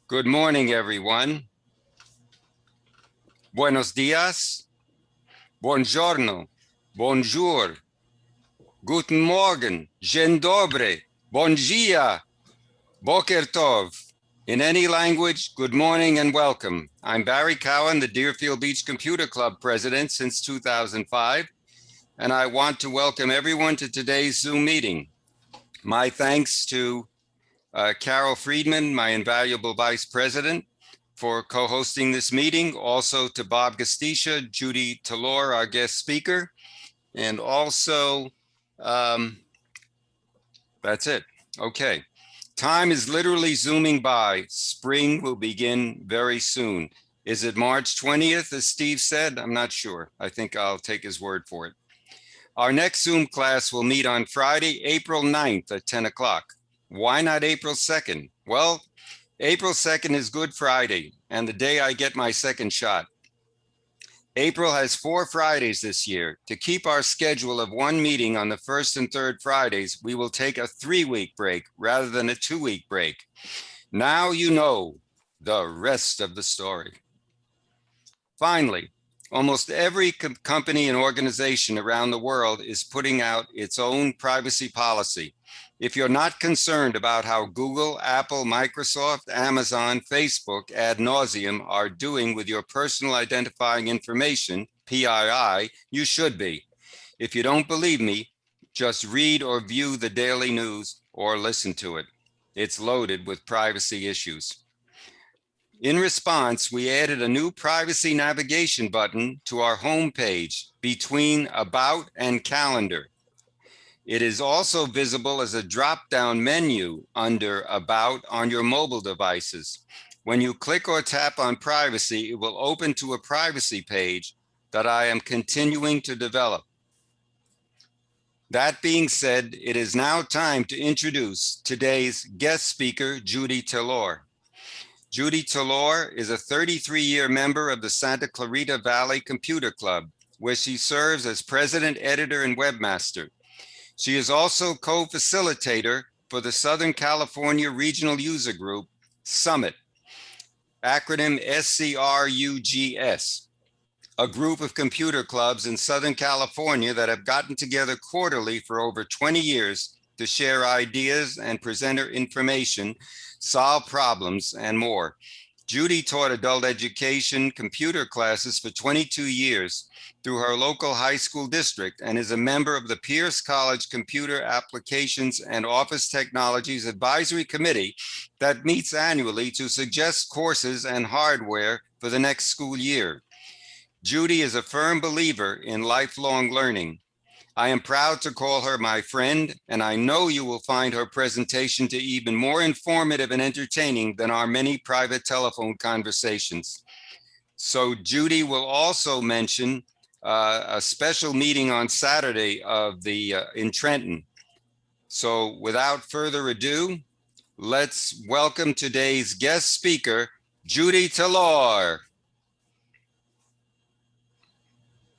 Good morning, everyone. Buenos dias, buongiorno, bonjour, guten Morgen, dzień dobry, bon dia, boker tov. In any language, good morning and welcome. I'm Barry Cowan, the Deerfield Beach Computer Club president since 2005, and I want to welcome everyone to today's Zoom meeting. My thanks to Carol Friedman, my invaluable vice president, for co-hosting this meeting. Also to Bob Gastisha, Judy Talor, our guest speaker, and also, that's it. Okay. Time is literally zooming by. Spring will begin very soon. Is it March 20th, as Steve said? I'm not sure. I think I'll take his word for it. Our next Zoom class will meet on Friday, April 9th at 10 o'clock. Why not April 2nd? Well, April 2nd is Good Friday and the day I get my second shot. April has 4 Fridays this year. To keep our schedule of one meeting on the first and third Fridays, we will take a 3-week break rather than a 2-week break. Now you know the rest of the story. Finally, almost every company and organization around the world is putting out its own privacy policy. If you're not concerned about how Google, Apple, Microsoft, Amazon, Facebook ad nauseum are doing with your personal identifying information, PII, you should be. If you don't believe me, just read or view the daily news or listen to it. It's loaded with privacy issues. In response, we added a new privacy navigation button to our homepage between About and Calendar. It is also visible as a drop-down menu under About on your mobile devices. When you click or tap on privacy, it will open to a privacy page that I am continuing to develop. That being said, it is now time to introduce today's guest speaker, Judy Talor. Judy Talor is a 33-year member of the Santa Clarita Valley Computer Club, where she serves as president, editor, and webmaster. She is also co-facilitator for the Southern California Regional User Group, Summit, acronym SCRUGS, a group of computer clubs in Southern California that have gotten together quarterly for over 20 years to share ideas and present information, solve problems, and more. Judy taught adult education computer classes for 22 years through her local high school district and is a member of the Pierce College Computer Applications and Office Technologies Advisory Committee that meets annually to suggest courses and hardware for the next school year. Judy is a firm believer in lifelong learning. I am proud to call her my friend, and I know you will find her presentation to even more informative and entertaining than our many private telephone conversations. So Judy will also mention a special meeting on Saturday in Trenton. So without further ado, let's welcome today's guest speaker, Judy Talor.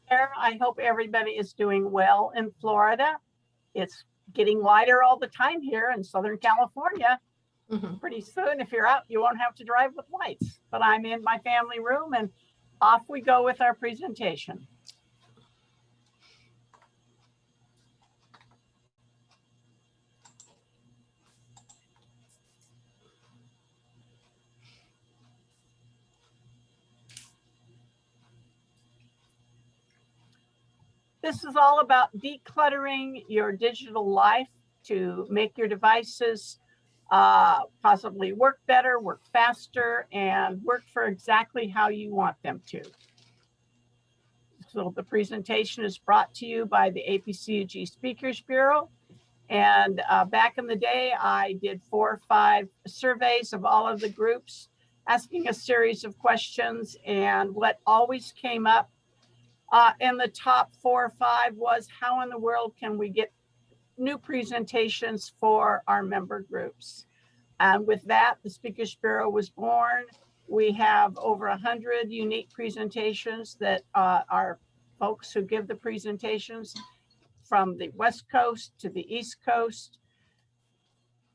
I hope everybody is doing well in Florida. It's getting lighter all the time here in Southern California. Pretty soon, if you're out, you won't have to drive with lights. But I'm in my family room and off we go with our presentation. This is all about decluttering your digital life to make your devices possibly work better, work faster, and work for exactly how you want them to. So the presentation is brought to you by the APCUG Speakers Bureau. And back in the day, I did 4 or 5 surveys of all of the groups, asking a series of questions. And what always came up in the top 4 or 5 was, how in the world can we get new presentations for our member groups? And with that, the Speakers Bureau was born. We have over 100 unique presentations that are folks who give the presentations from the West Coast to the East Coast.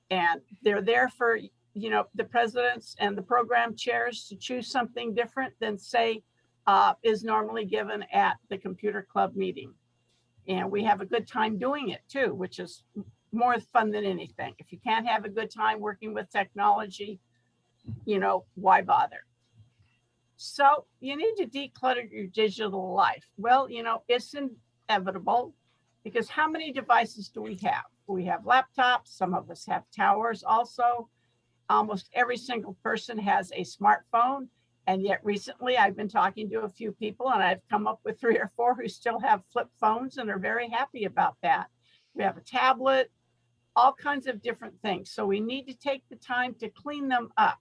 And they're there for the presidents and the program chairs to choose something different than say is normally given at the computer club meeting. And we have a good time doing it too, which is more fun than anything. If you can't have a good time working with technology, why bother? So you need to declutter your digital life. Well, it's inevitable because how many devices do we have? We have laptops. Some of us have towers also. Almost every single person has a smartphone. And yet recently I've been talking to a few people and I've come up with 3 or 4 who still have flip phones and are very happy about that. We have a tablet, all kinds of different things. So we need to take the time to clean them up.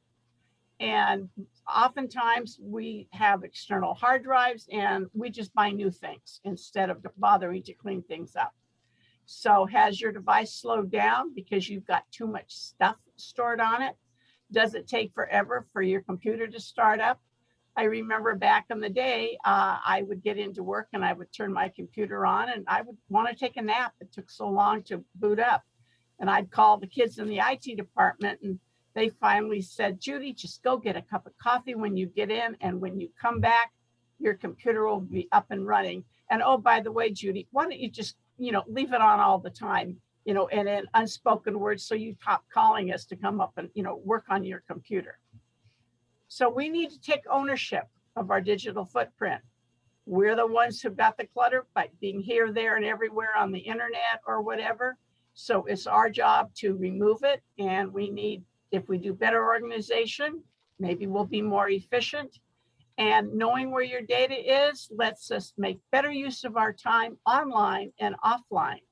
And oftentimes we have external hard drives and we just buy new things instead of bothering to clean things up. So has your device slowed down because you've got too much stuff stored on it? Does it take forever for your computer to start up? I remember back in the day, I would get into work and I would turn my computer on and I would want to take a nap. It took so long to boot up. And I'd call the kids in the IT department and they finally said, Judy, just go get a cup of coffee when you get in. And when you come back, your computer will be up and running. And oh, by the way, Judy, why don't you just, leave it on all the time, and in unspoken words, so you stop calling us to come up and, work on your computer. So we need to take ownership of our digital footprint. We're the ones who've got the clutter by being here, there, and everywhere on the internet or whatever. So it's our job to remove it. And we need, if we do better organization, maybe we'll be more efficient. And knowing where your data is lets us make better use of our time online and offline.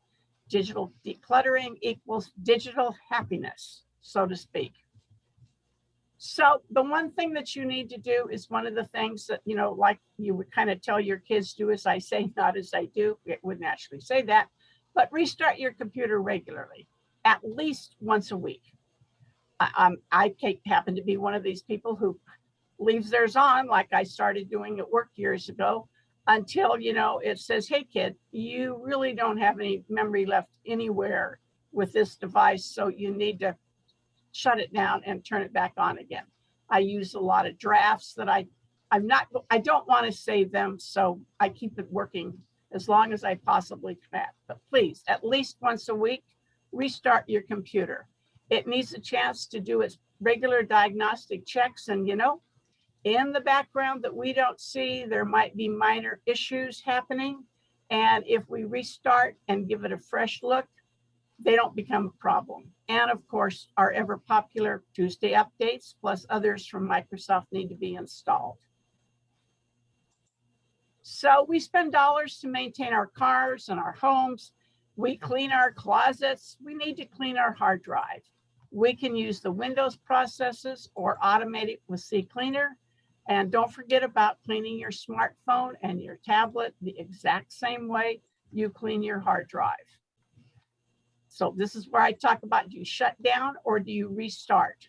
Digital decluttering equals digital happiness, so to speak. So the one thing that you need to do is one of the things that, like you would kind of tell your kids, do as I say, not as I do. It wouldn't actually say that, but restart your computer regularly, at least once a week. I happen to be one of these people who leaves theirs on, like I started doing at work years ago, until, it says, hey, kid, you really don't have any memory left anywhere with this device. So you need to shut it down and turn it back on again. I use a lot of drafts that I don't want to save them. So I keep it working as long as I possibly can. But please, at least once a week, restart your computer. It needs a chance to do its regular diagnostic checks. And, in the background that we don't see, there might be minor issues happening. And if we restart and give it a fresh look, they don't become a problem. And of course, our ever popular Tuesday updates plus others from Microsoft need to be installed. So we spend dollars to maintain our cars and our homes. We clean our closets. We need to clean our hard drive. We can use the Windows processes or automate it with CCleaner. And don't forget about cleaning your smartphone and your tablet the exact same way you clean your hard drive. So this is where I talk about, do you shut down or do you restart?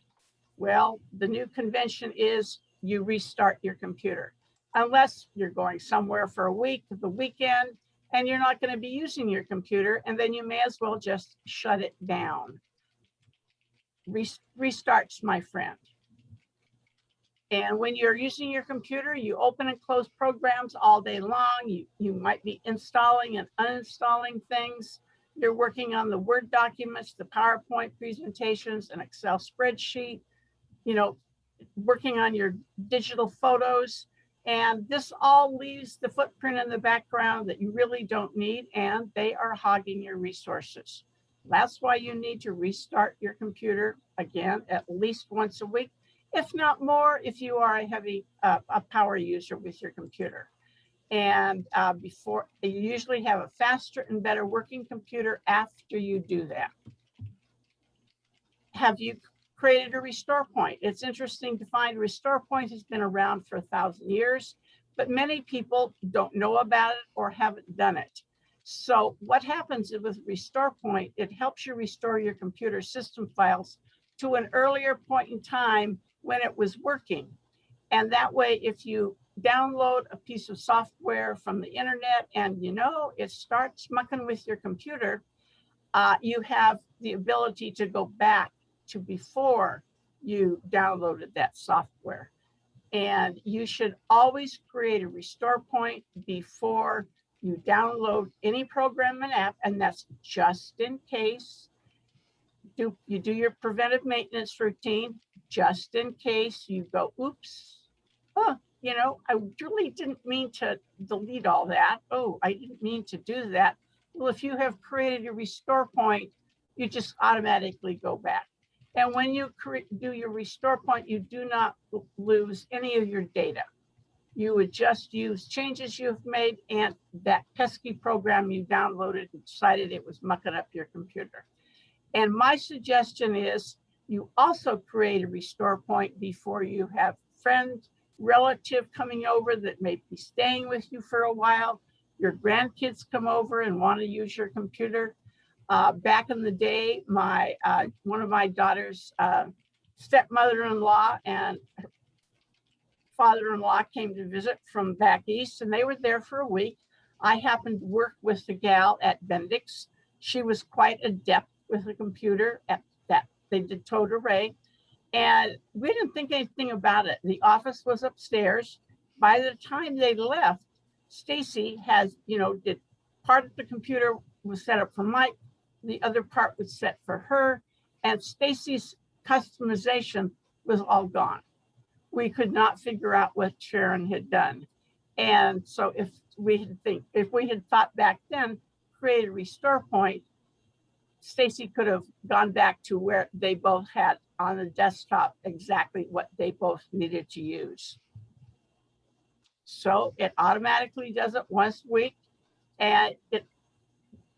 Well, the new convention is you restart your computer, unless you're going somewhere for a week, the weekend, and you're not going to be using your computer, and then you may as well just shut it down. Restarts, my friend. And when you're using your computer, you open and close programs all day long. You might be installing and uninstalling things. You're working on the Word documents, the PowerPoint presentations, an Excel spreadsheet, working on your digital photos. And this all leaves the footprint in the background that you really don't need, and they are hogging your resources. That's why you need to restart your computer again at least once a week, if not more, if you are a heavy a power user with your computer. And before, you usually have a faster and better working computer after you do that. Have you created a restore point? It's interesting to find restore point has been around for 1,000 years, but many people don't know about it or haven't done it. So what happens with restore point, it helps you restore your computer system files to an earlier point in time when it was working. And that way, if you download a piece of software from the internet and it starts mucking with your computer, you have the ability to go back to before you downloaded that software. And you should always create a restore point before you download any program and app, and that's just in case you do your preventive maintenance routine, just in case you go, oops, oh, I really didn't mean to delete all that. Oh, I didn't mean to do that. Well, if you have created a restore point, you just automatically go back. And when you do your restore point, you do not lose any of your data. You would just use changes you've made and that pesky program you downloaded and decided it was mucking up your computer. And my suggestion is you also create a restore point before you have friend, relative coming over that may be staying with you for a while. Your grandkids come over and want to use your computer. Back in the day, one of my daughter's stepmother-in-law and father-in-law came to visit from back east, and they were there for a week. I happened to work with the gal at Bendix. She was quite adept with a computer at that. They did total array, and we didn't think anything about it. The office was upstairs. By the time they left, Stacy did part of the computer was set up for Mike, the other part was set for her, and Stacy's customization was all gone. We could not figure out what Sharon had done. And so if we had thought back then, create a restore point, Stacy could have gone back to where they both had on the desktop exactly what they both needed to use. So it automatically does it once a week. And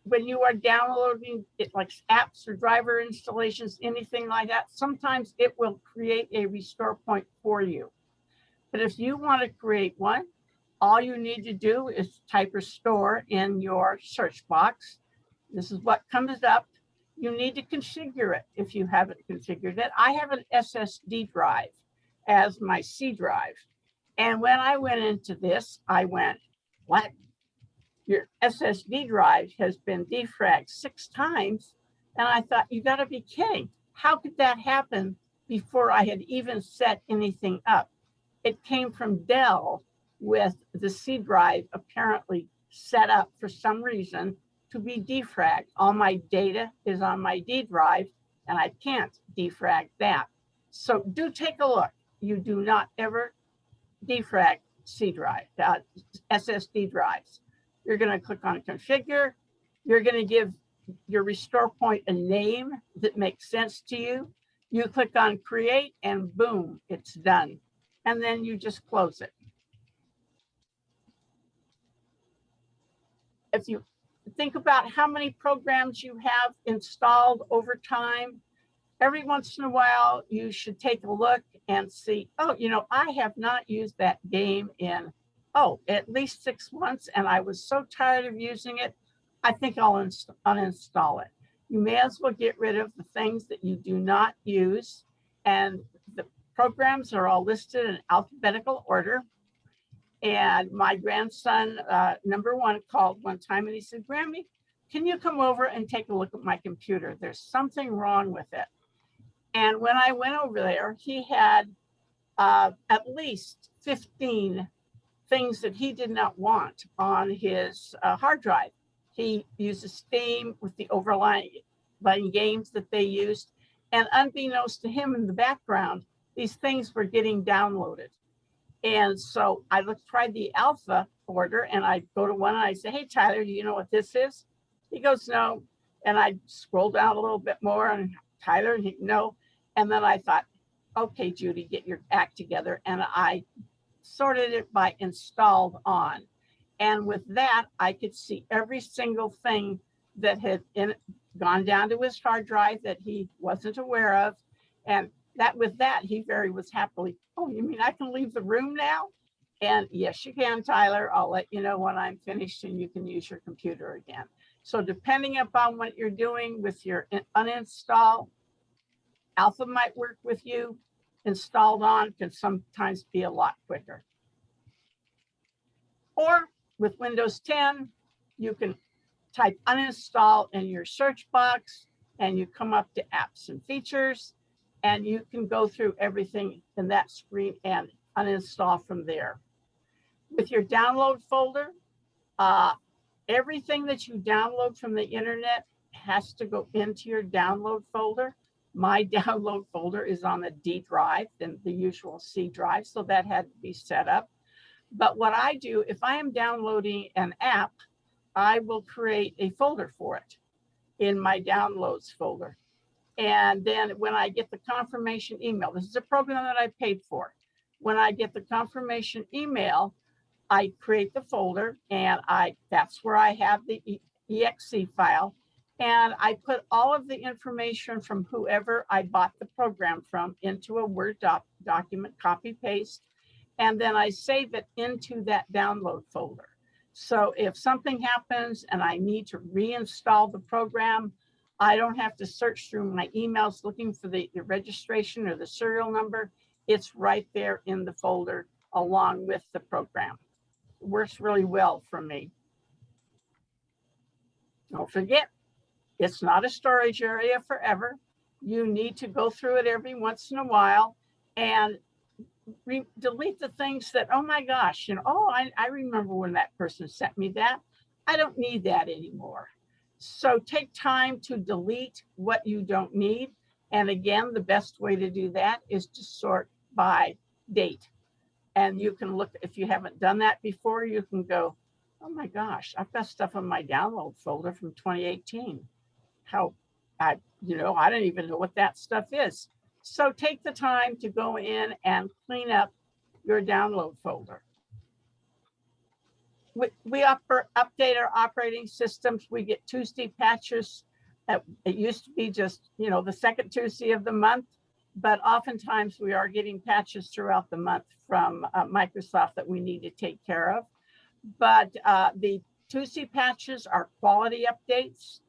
when you are downloading it, like apps or driver installations, anything like that, sometimes it will create a restore point for you. But if you want to create one, all you need to do is type restore in your search box. This is what comes up. You need to configure it if you haven't configured it. I have an SSD drive as my C drive. And when I went into this, I went, what? Your SSD drive has been defragged 6 times. And I thought, you got to be kidding. How could that happen before I had even set anything up? It came from Dell with the C drive apparently set up for some reason to be defragged. All my data is on my D drive, and I can't defrag that. So do take a look. You do not ever defrag C drive, SSD drives. You're going to click on configure. You're going to give your restore point a name that makes sense to you. You click on create and boom, it's done. And then you just close it. If you think about how many programs you have installed over time, every once in a while, you should take a look and see, oh, I have not used that game in, at least 6 months, and I was so tired of using it, I think I'll uninstall it. You may as well get rid of the things that you do not use, and the programs are all listed in alphabetical order. And my grandson, number 1, called one time and he said, Grammy, can you come over and take a look at my computer? There's something wrong with it. And when I went over there, he had at least 15 things that he did not want on his hard drive. He uses Steam with the overlying games that they used. And unbeknownst to him in the background, these things were getting downloaded. And so I tried the alpha order, and I go to one and I say, hey, Tyler, do you know what this is? He goes, no. And I scroll down a little bit more, and Tyler, and he, no. And then I thought, okay, Judy, get your act together. And I sorted it by installed on. And with that, I could see every single thing that had gone down to his hard drive that he wasn't aware of. And with that, he was happily, oh, you mean I can leave the room now? And yes, you can, Tyler. I'll let you know when I'm finished and you can use your computer again. So depending upon what you're doing with your uninstall, Alpha might work with you. Installed on can sometimes be a lot quicker. Or with Windows 10, you can type uninstall in your search box and you come up to apps and features. and you can go through everything in that screen and uninstall from there. With your download folder, everything that you download from the internet has to go into your download folder. My download folder is on the D drive than the usual C drive, so that had to be set up. But what I do, if I am downloading an app, I will create a folder for it in my downloads folder. And then when I get the confirmation email, this is a program that I paid for. When I get the confirmation email, I create the folder, and that's where I have the exe file. And I put all of the information from whoever I bought the program from into a Word document, copy paste, and then I save it into that download folder. So if something happens and I need to reinstall the program, I don't have to search through my emails looking for the registration or the serial number. It's right there in the folder along with the program. It works really well for me. Don't forget, it's not a storage area forever. You need to go through it every once in a while and delete the things that, oh my gosh, I remember when that person sent me that. I don't need that anymore. So take time to delete what you don't need. And again, the best way to do that is to sort by date. And you can look, if you haven't done that before, you can go, oh my gosh, I've got stuff in my download folder from 2018. I don't even know what that stuff is. So take the time to go in and clean up your download folder. We update our operating systems. We get Tuesday patches. It used to be just, the second Tuesday of the month, but oftentimes we are getting patches throughout the month from Microsoft that we need to take care of. But the Tuesday patches are quality updates,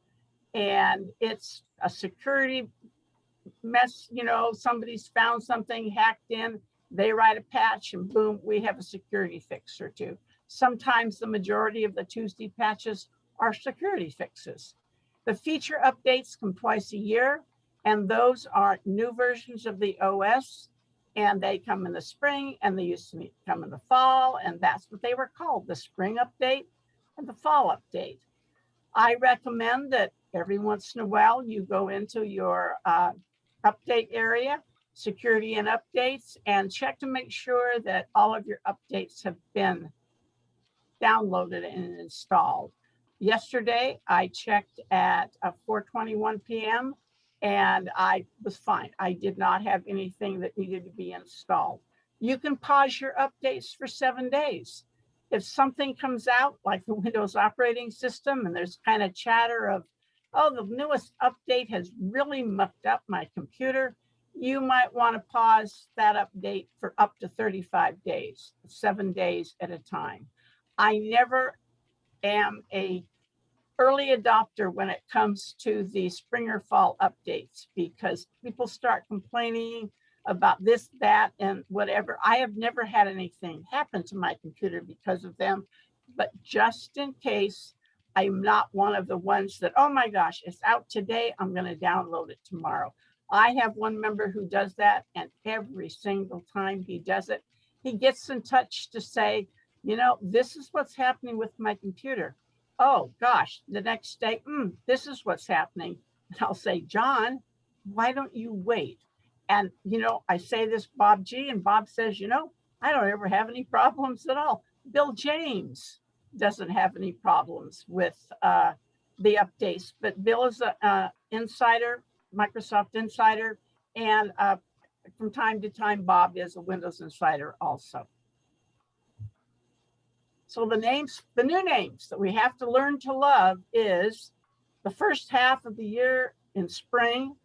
and it's a security mess. Somebody's found something hacked in, they write a patch, and boom, we have a security fix or two. Sometimes the majority of the Tuesday patches are security fixes. The feature updates come twice a year, and those are new versions of the OS, and they come in the spring, and they used to come in the fall, and that's what they were called, the spring update and the fall update. I recommend that every once in a while you go into your update area, security and updates, and check to make sure that all of your updates have been downloaded and installed. Yesterday, I checked at 4:21 p.m. and I was fine. I did not have anything that needed to be installed. You can pause your updates for 7 days. If something comes out like the Windows operating system and there's kind of chatter of, oh, the newest update has really mucked up my computer, you might want to pause that update for up to 35 days, 7 days at a time. I never am a early adopter when it comes to the spring or fall updates, because people start complaining about this, that, and whatever. I have never had anything happen to my computer because of them, but just in case, I'm not one of the ones that, oh my gosh, it's out today, I'm going to download it tomorrow. I have one member who does that, and every single time he does it, he gets in touch to say, this is what's happening with my computer. Oh gosh, the next day, this is what's happening. And I'll say, John, why don't you wait? And, I say this, Bob G, and Bob says, I don't ever have any problems at all. Bill James doesn't have any problems with the updates, but Bill is an insider, Microsoft insider, and from time to time, Bob is a Windows insider also. So the new names that we have to learn to love is the first half of the year in spring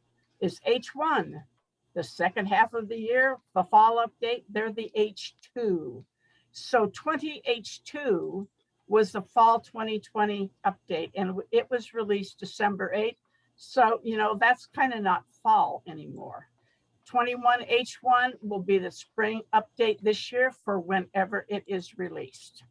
is H1. The second half of the year, the fall update, they're the H2. So 20H2 was the fall 2020 update, and it was released December 8th. So, that's kind of not fall anymore. 21H1 will be the spring update this year for whenever it is released.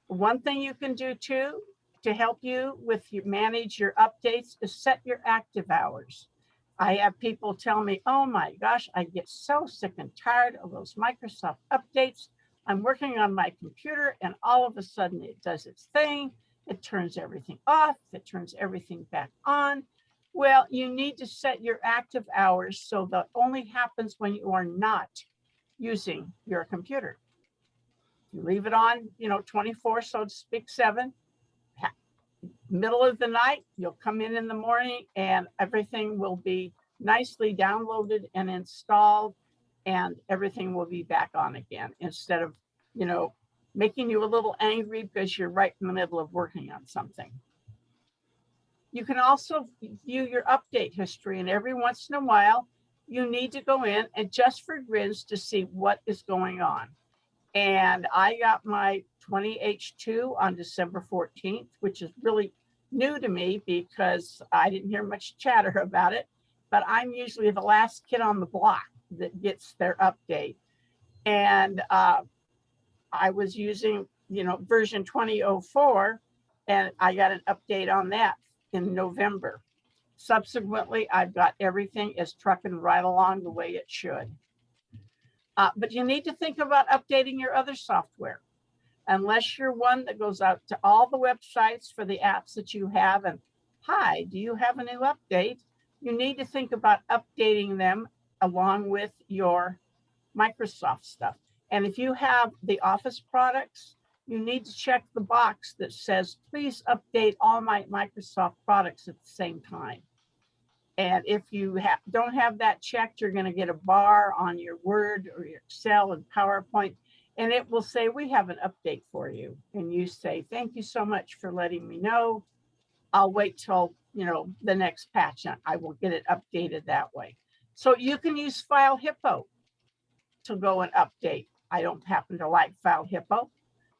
One thing you can do too to help you with manage your updates is set your active hours. I have people tell me, oh my gosh, I get so sick and tired of those Microsoft updates. I'm working on my computer and all of a sudden it does its thing. It turns everything off. It turns everything back on. Well, you need to set your active hours so that only happens when you are not using your computer. You leave it on, 24, so to speak, 7. Middle of the night, you'll come in the morning and everything will be nicely downloaded and installed and everything will be back on again instead of, making you a little angry because you're right in the middle of working on something. You can also view your update history, and every once in a while, you need to go in and just for grids to see what is going on. And I got my 20H2 on December 14th, which is really new to me because I didn't hear much chatter about it, but I'm usually the last kid on the block that gets their update. And I was using, version 2004, and I got an update on that in November. Subsequently, I've got everything is trucking right along the way it should. But you need to think about updating your other software. Unless you're one that goes out to all the websites for the apps that you have and, hi, do you have a new update? You need to think about updating them along with your Microsoft stuff. And if you have the Office products, you need to check the box that says, please update all my Microsoft products at the same time. And if you don't have that checked, you're going to get a bar on your Word or your Excel and PowerPoint, and it will say, we have an update for you. And you say, thank you so much for letting me know. I'll wait till, the next patch. I will get it updated that way. So you can use File Hippo to go and update. I don't happen to like File Hippo.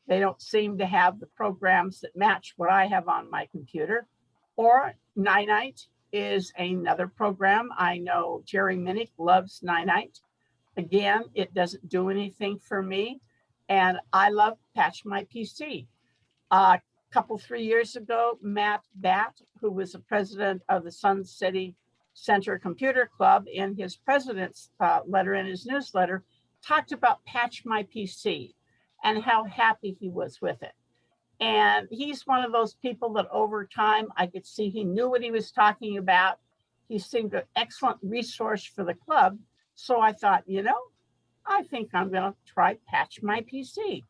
They don't seem to have the programs that match what I have on my computer. Or Ninite is another program. I know Jerry Minnick loves Ninite. Again, it doesn't do anything for me. And I love Patch My PC. A couple, 3 years ago, Matt Batt, who was the president of the Sun City Center Computer Club, in his president's letter, in his newsletter, talked about Patch My PC and how happy he was with it. And he's one of those people that over time, I could see he knew what he was talking about. He seemed an excellent resource for the club. So I thought, I think I'm going to try Patch My PC.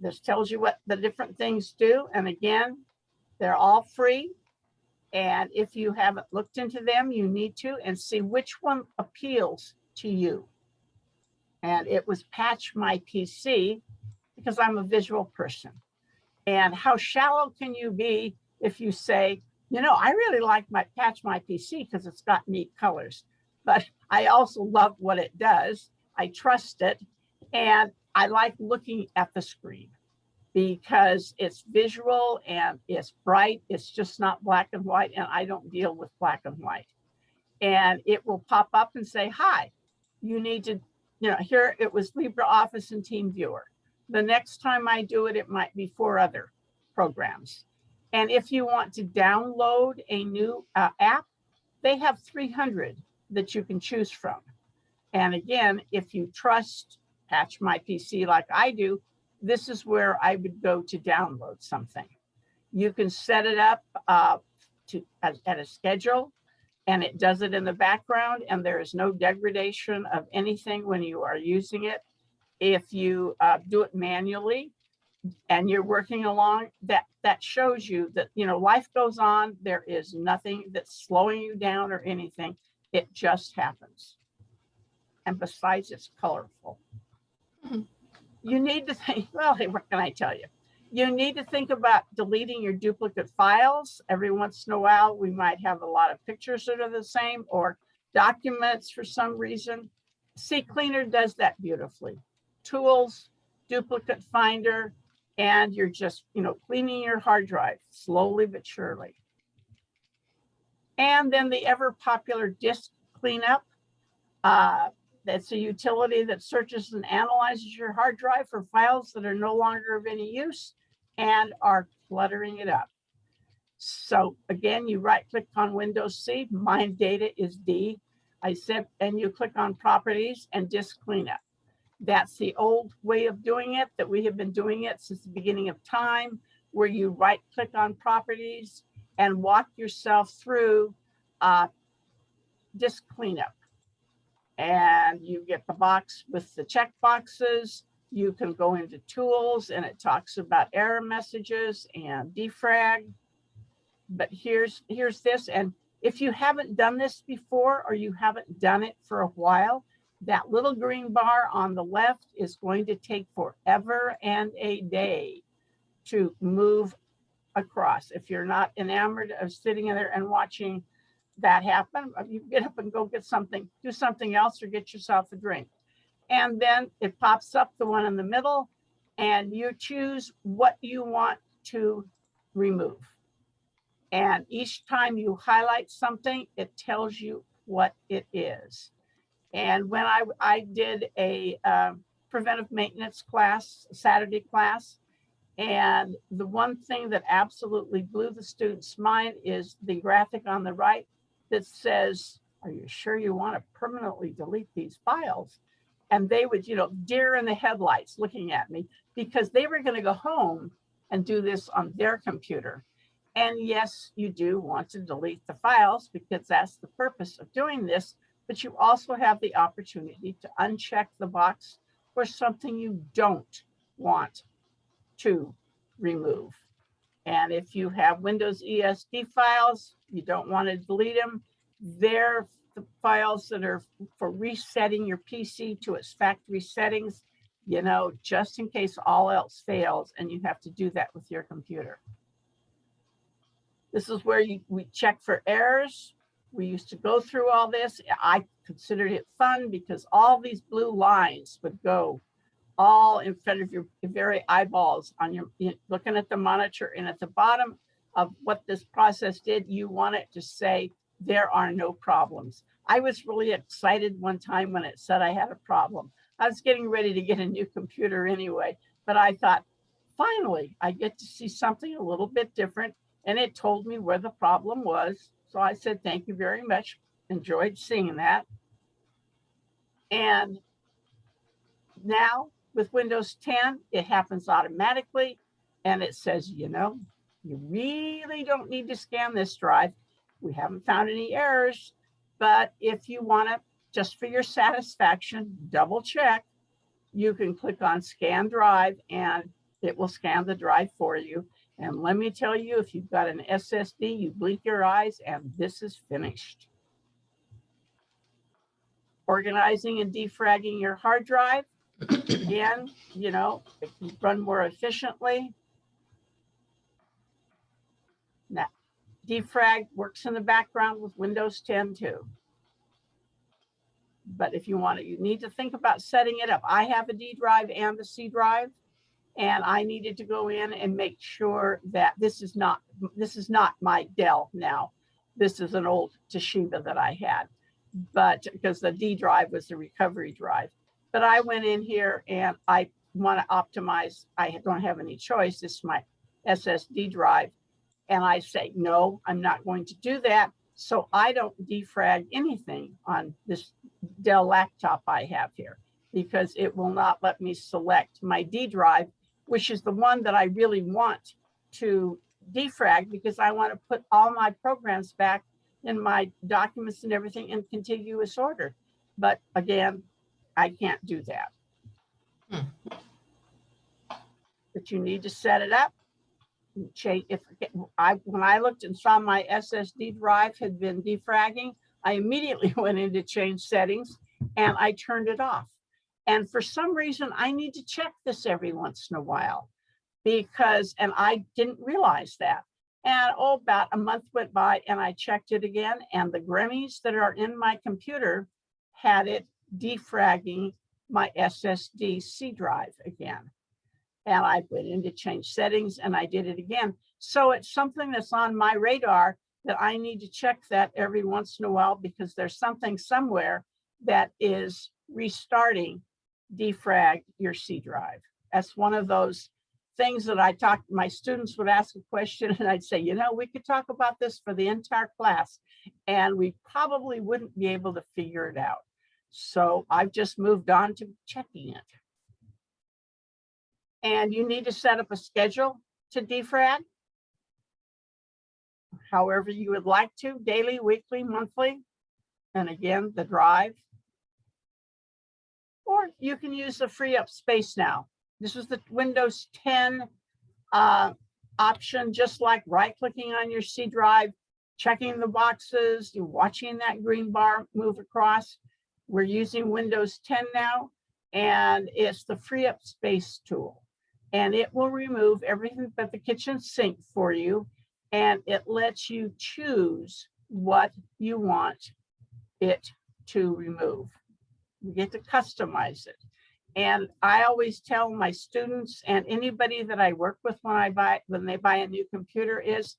This tells you what the different things do. And again, they're all free. And if you haven't looked into them, you need to and see which one appeals to you. And it was Patch My PC because I'm a visual person. And how shallow can you be if you say, I really like my Patch My PC because it's got neat colors, but I also love what it does. I trust it. And I like looking at the screen because it's visual and it's bright. It's just not black and white. And I don't deal with black and white. And it will pop up and say, hi, you need to, here it was LibreOffice and TeamViewer. The next time I do it, it might be 4 other programs. And if you want to download a new app, they have 300 that you can choose from. And again, if you trust Patch My PC like I do, this is where I would go to download something. You can set it up at a schedule, and it does it in the background, and there is no degradation of anything when you are using it. If you do it manually and you're working along, that shows you that, life goes on. There is nothing that's slowing you down or anything. It just happens. And besides, it's colorful. Mm-hmm. You need to think, well, what can I tell you? You need to think about deleting your duplicate files. Every once in a while, we might have a lot of pictures that are the same or documents for some reason. CCleaner does that beautifully. Tools, duplicate finder, and you're just, cleaning your hard drive slowly but surely. And then the ever popular disk cleanup. That's a utility that searches and analyzes your hard drive for files that are no longer of any use and are cluttering it up. So again, you right click on Windows C, mine data is D. I said, and you click on properties and disk cleanup. That's the old way of doing it, that we have been doing it since the beginning of time, where you right click on properties and walk yourself through disk cleanup. And you get the box with the check boxes. You can go into tools and it talks about error messages and defrag. But here's this. And if you haven't done this before, or you haven't done it for a while, that little green bar on the left is going to take forever and a day to move across. If you're not enamored of sitting in there and watching that happen, you get up and go get something, do something else, or get yourself a drink. And then it pops up the one in the middle, and you choose what you want to remove. And each time you highlight something, it tells you what it is. And when I did a preventive maintenance class, Saturday class, and the one thing that absolutely blew the students' mind is the graphic on the right that says, are you sure you want to permanently delete these files? And they would, deer in the headlights looking at me, because they were going to go home and do this on their computer. And yes, you do want to delete the files, because that's the purpose of doing this. But you also have the opportunity to uncheck the box for something you don't want to remove. And if you have Windows ESD files, you don't want to delete them. They're the files that are for resetting your PC to its factory settings, just in case all else fails and you have to do that with your computer. This is where we check for errors. We used to go through all this. I considered it fun because all these blue lines would go all in front of your very eyeballs on your, looking at the monitor, and at the bottom of what this process did, you want it to say, there are no problems. I was really excited one time when it said I had a problem. I was getting ready to get a new computer anyway, but I thought, finally, I get to see something a little bit different, and it told me where the problem was. So I said, thank you very much. Enjoyed seeing that. And now with Windows 10, it happens automatically. And it says, you really don't need to scan this drive. We haven't found any errors. But if you want to, just for your satisfaction, double check, you can click on Scan Drive and it will scan the drive for you. And let me tell you, if you've got an SSD, you blink your eyes and this is finished. Organizing and defragging your hard drive. Again, it can run more efficiently. Now, defrag works in the background with Windows 10 too. But if you want it, you need to think about setting it up. I have a D drive and a C drive, and I needed to go in and make sure that this is not my Dell now. This is an old Toshiba that I had, but because the D drive was the recovery drive. But I went in here and I want to optimize. I don't have any choice. This is my SSD drive. And I say, no, I'm not going to do that. So I don't defrag anything on this Dell laptop I have here, because it will not let me select my D drive, which is the one that I really want to defrag, because I want to put all my programs back in my documents and everything in contiguous order. But again, I can't do that. But you need to set it up. Change when I looked and saw my SSD drive had been defragging, I immediately went into change settings and I turned it off. And for some reason, I need to check this every once in a while, and I didn't realize that. And about a month went by and I checked it again, and the Grammys that are in my computer had it defragging my SSD C drive again. And I went into change settings and I did it again. So it's something that's on my radar that I need to check that every once in a while, because there's something somewhere that is restarting defrag your C drive. That's one of those things that my students would ask a question and I'd say, you know, we could talk about this for the entire class and we probably wouldn't be able to figure it out. So I've just moved on to checking it. And you need to set up a schedule to defrag, however you would like to, daily, weekly, monthly, and again, the drive. Or you can use the free up space now. This is the Windows 10 option, just like right-clicking on your C drive, checking the boxes, you're watching that green bar move across. We're using Windows 10 now, and it's the free up space tool. And it will remove everything but the kitchen sink for you, and it lets you choose what you want it to remove. You get to customize it. And I always tell my students and anybody that I work with when they buy a new computer is,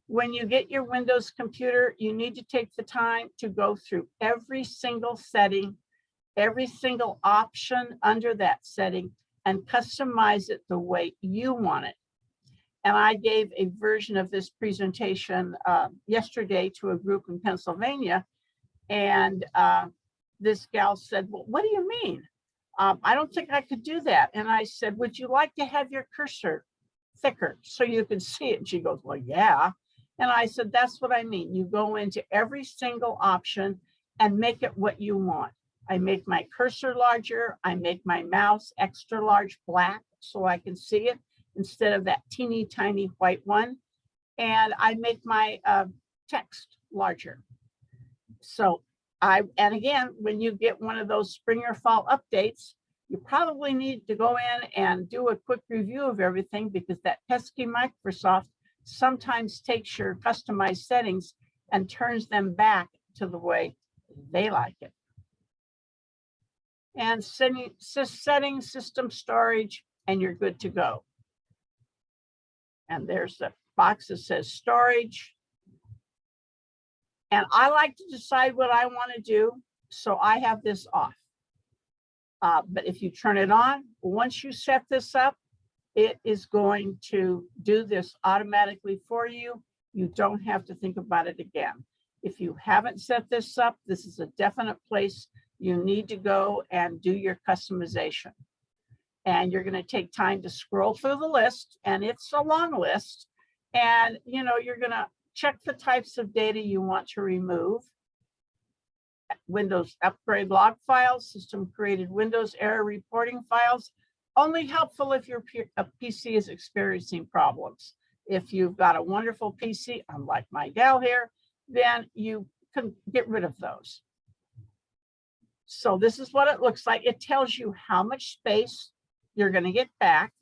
when you get your Windows computer, you need to take the time to go through every single setting, every single option under that setting, and customize it the way you want it. And I gave a version of this presentation yesterday to a group in Pennsylvania. And this gal said, well, what do you mean? I don't think I could do that. And I said, would you like to have your cursor thicker so you can see it? And she goes, well, yeah. And I said, that's what I mean. You go into every single option and make it what you want. I make my cursor larger. I make my mouse extra large black so I can see it instead of that teeny tiny white one. And I make my text larger. So and again, when you get one of those spring or fall updates, you probably need to go in and do a quick review of everything, because that pesky Microsoft sometimes takes your customized settings and turns them back to the way they like it. And setting system storage, and you're good to go. And there's the box that says storage. And I like to decide what I want to do, so I have this off. But if you turn it on, once you set this up, it is going to do this automatically for you. You don't have to think about it again. If you haven't set this up, this is a definite place you need to go and do your customization. And you're going to take time to scroll through the list, and it's a long list. And you know, you're going to check the types of data you want to remove. Windows upgrade log files, system created Windows error reporting files, only helpful if your PC is experiencing problems. If you've got a wonderful PC, unlike my gal here, then you can get rid of those. So this is what it looks like. It tells you how much space you're going to get back.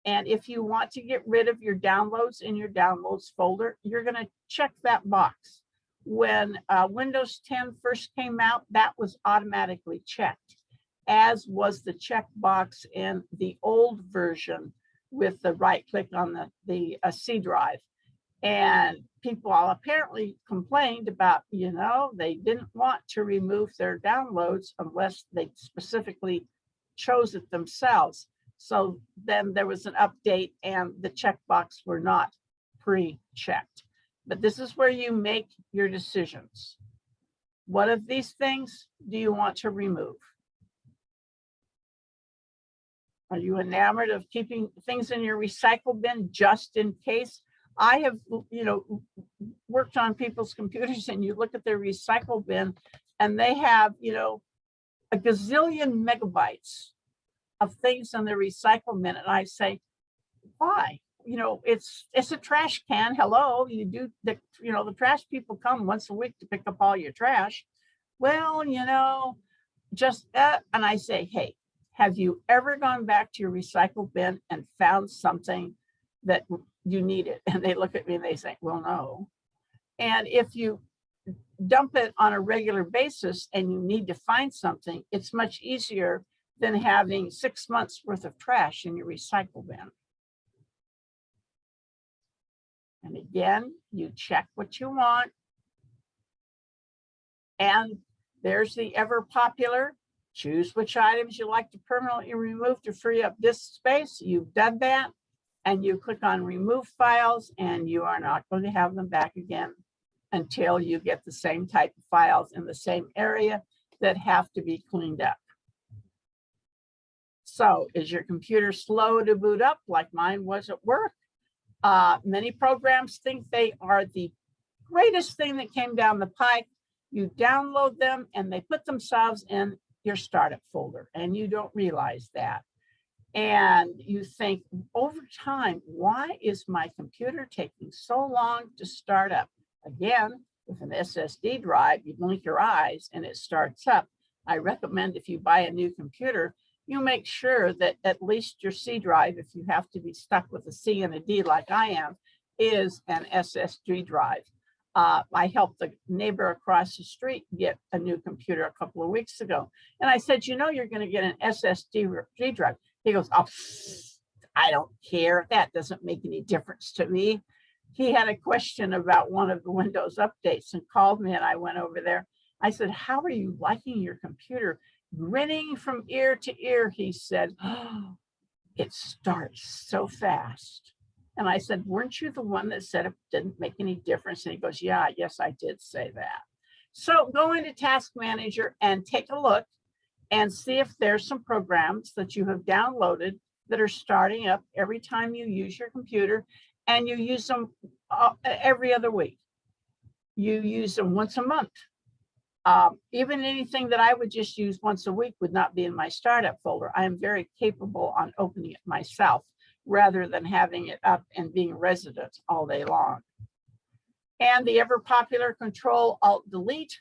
And if you want to get rid of your downloads in your downloads folder, you're going to check that box. When Windows 10 first came out, that was automatically checked, as was the checkbox in the old version with the right click on the C drive. And people all apparently complained about, you know, they didn't want to remove their downloads unless they specifically chose it themselves. So then there was an update and the checkbox were not pre-checked. But this is where you make your decisions. What of these things do you want to remove? Are you enamored of keeping things in your recycle bin just in case? I have, you know, worked on people's computers, and you look at their recycle bin and they have, you know, a gazillion megabytes of things in their recycle bin. And I say, why? You know, it's a trash can. Hello, you do the, you know, the trash people come once a week to pick up all your trash. Well, you know, just that. And I say, hey, have you ever gone back to your recycle bin and found something that you needed? And they look at me and they say, well, no. And if you dump it on a regular basis and you need to find something, it's much easier than having 6 months worth of trash in your recycle bin. And again, you check what you want. And there's the ever popular Choose which items you like to permanently remove to free up disk space. You've done that, and you click on remove files, and you are not going to have them back again until you get the same type of files in the same area that have to be cleaned up. So is your computer slow to boot up like mine was at work? Many programs think they are the greatest thing that came down the pike. You download them and they put themselves in your startup folder, and you don't realize that. And you think over time, why is my computer taking so long to start up? Again, with an SSD drive, you blink your eyes and it starts up. I recommend if you buy a new computer, you make sure that at least your C drive, if you have to be stuck with a C and a D like I am, is an SSD drive. I helped the neighbor across the street get a new computer a couple of weeks ago. And I said, you know, you're going to get an SSD drive. He goes, oh, I don't care. That doesn't make any difference to me. He had a question about one of the Windows updates and called me, and I went over there. I said, how are you liking your computer? Grinning from ear to ear, he said, oh, it starts so fast. And I said, weren't you the one that said it didn't make any difference? And he goes, yeah, yes, I did say that. So go into Task Manager and take a look and see if there's some programs that you have downloaded that are starting up every time you use your computer, and you use them every other week. You use them once a month. Even anything that I would just use once a week would not be in my startup folder. I am very capable on opening it myself rather than having it up and being resident all day long. And the ever popular Control-Alt-Delete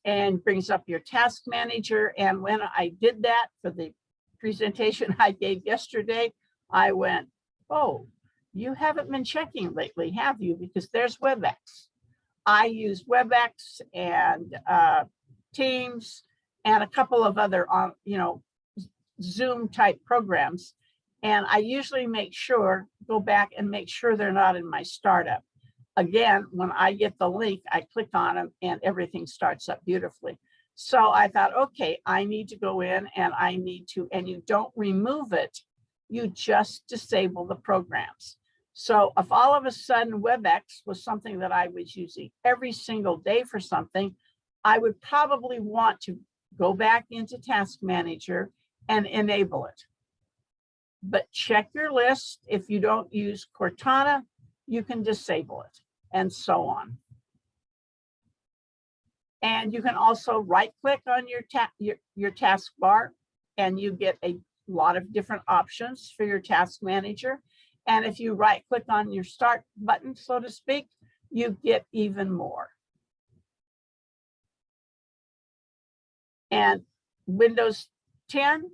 and brings up your Task Manager. And when I did that for the presentation I gave yesterday, I went, oh, you haven't been checking lately, have you? Because there's WebEx. I use WebEx and Teams and a couple of other, Zoom type programs. And I usually go back and make sure they're not in my startup. Again, when I get the link, I click on them and everything starts up beautifully. So I thought, okay, I need to go in and and you don't remove it, you just disable the programs. So if all of a sudden WebEx was something that I was using every single day for something, I would probably want to go back into Task Manager and enable it. But check your list. If you don't use Cortana, you can disable it, and so on. And you can also right-click on your taskbar, and you get a lot of different options for your Task Manager. And if you right-click on your Start button, so to speak, you get even more. And Windows 10,